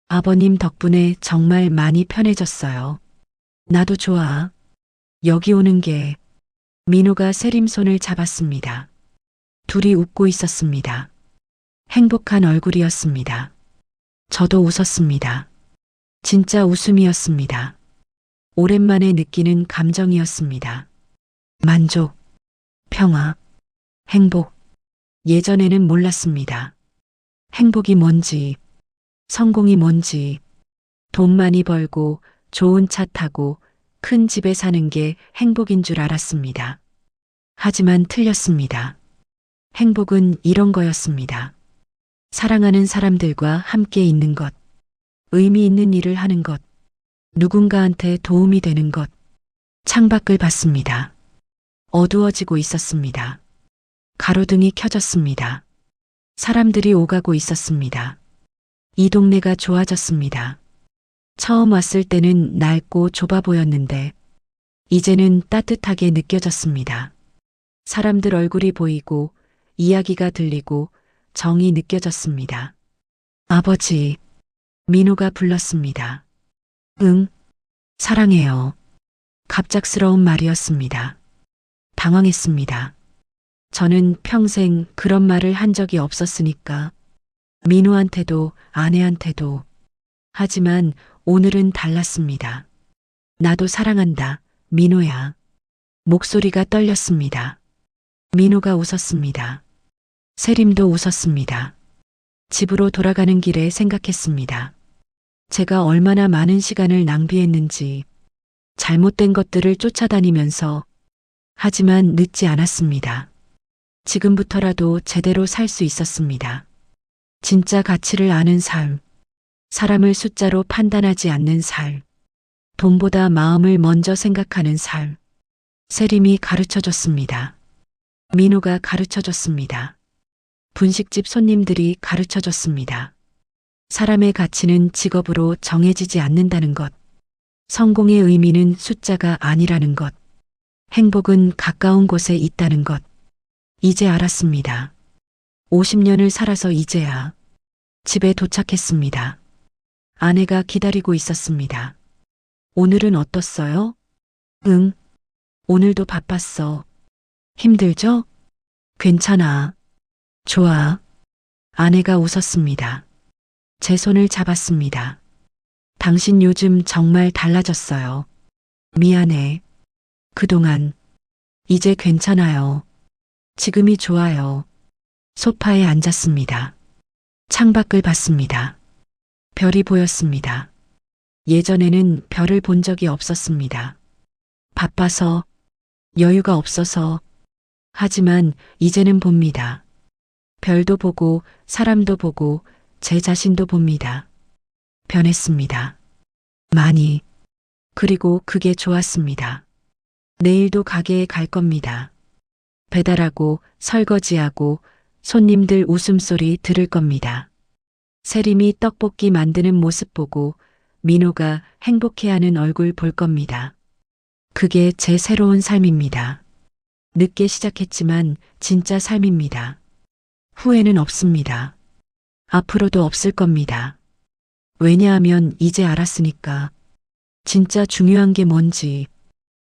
아버님 덕분에 정말 많이 편해졌어요. 나도 좋아. 여기 오는 게. 민호가 세림 손을 잡았습니다. 둘이 웃고 있었습니다. 행복한 얼굴이었습니다. 저도 웃었습니다. 진짜 웃음이었습니다. 오랜만에 느끼는 감정이었습니다. 만족, 평화, 행복. 예전에는 몰랐습니다. 행복이 뭔지, 성공이 뭔지, 돈 많이 벌고 좋은 차 타고 큰 집에 사는 게 행복인 줄 알았습니다. 하지만 틀렸습니다. 행복은 이런 거였습니다. 사랑하는 사람들과 함께 있는 것, 의미 있는 일을 하는 것, 누군가한테 도움이 되는 것. 창밖을 봤습니다. 어두워지고 있었습니다. 가로등이 켜졌습니다. 사람들이 오가고 있었습니다. 이 동네가 좋아졌습니다. 처음 왔을 때는 낡고 좁아 보였는데 이제는 따뜻하게 느껴졌습니다. 사람들 얼굴이 보이고 이야기가 들리고 정이 느껴졌습니다. 아버지, 민호가 불렀습니다. 응, 사랑해요. 갑작스러운 말이었습니다. 당황했습니다. 저는 평생 그런 말을 한 적이 없었으니까. 민호한테도 아내한테도. 하지만 오늘은 달랐습니다. 나도 사랑한다, 민호야. 목소리가 떨렸습니다. 민호가 웃었습니다. 세림도 웃었습니다. 집으로 돌아가는 길에 생각했습니다. 제가 얼마나 많은 시간을 낭비했는지, 잘못된 것들을 쫓아다니면서. 하지만 늦지 않았습니다. 지금부터라도 제대로 살 수 있었습니다. 진짜 가치를 아는 삶, 사람을 숫자로 판단하지 않는 삶, 돈보다 마음을 먼저 생각하는 삶. 세림이 가르쳐줬습니다. 민호가 가르쳐줬습니다. 분식집 손님들이 가르쳐줬습니다. 사람의 가치는 직업으로 정해지지 않는다는 것. 성공의 의미는 숫자가 아니라는 것. 행복은 가까운 곳에 있다는 것. 이제 알았습니다. 50년을 살아서 이제야 집에 도착했습니다. 아내가 기다리고 있었습니다. 오늘은 어떻어요? 응, 오늘도 바빴어. 힘들죠? 괜찮아. 좋아. 아내가 웃었습니다. 제 손을 잡았습니다. 당신 요즘 정말 달라졌어요. 미안해. 그동안. 이제 괜찮아요. 지금이 좋아요. 소파에 앉았습니다. 창밖을 봤습니다. 별이 보였습니다. 예전에는 별을 본 적이 없었습니다. 바빠서, 여유가 없어서. 하지만 이제는 봅니다. 별도 보고, 사람도 보고, 제 자신도 봅니다. 변했습니다. 많이. 그리고 그게 좋았습니다. 내일도 가게에 갈 겁니다. 배달하고, 설거지하고, 손님들 웃음소리 들을 겁니다. 세림이 떡볶이 만드는 모습 보고 민호가 행복해하는 얼굴 볼 겁니다. 그게 제 새로운 삶입니다. 늦게 시작했지만 진짜 삶입니다. 후회는 없습니다. 앞으로도 없을 겁니다. 왜냐하면 이제 알았으니까. 진짜 중요한 게 뭔지.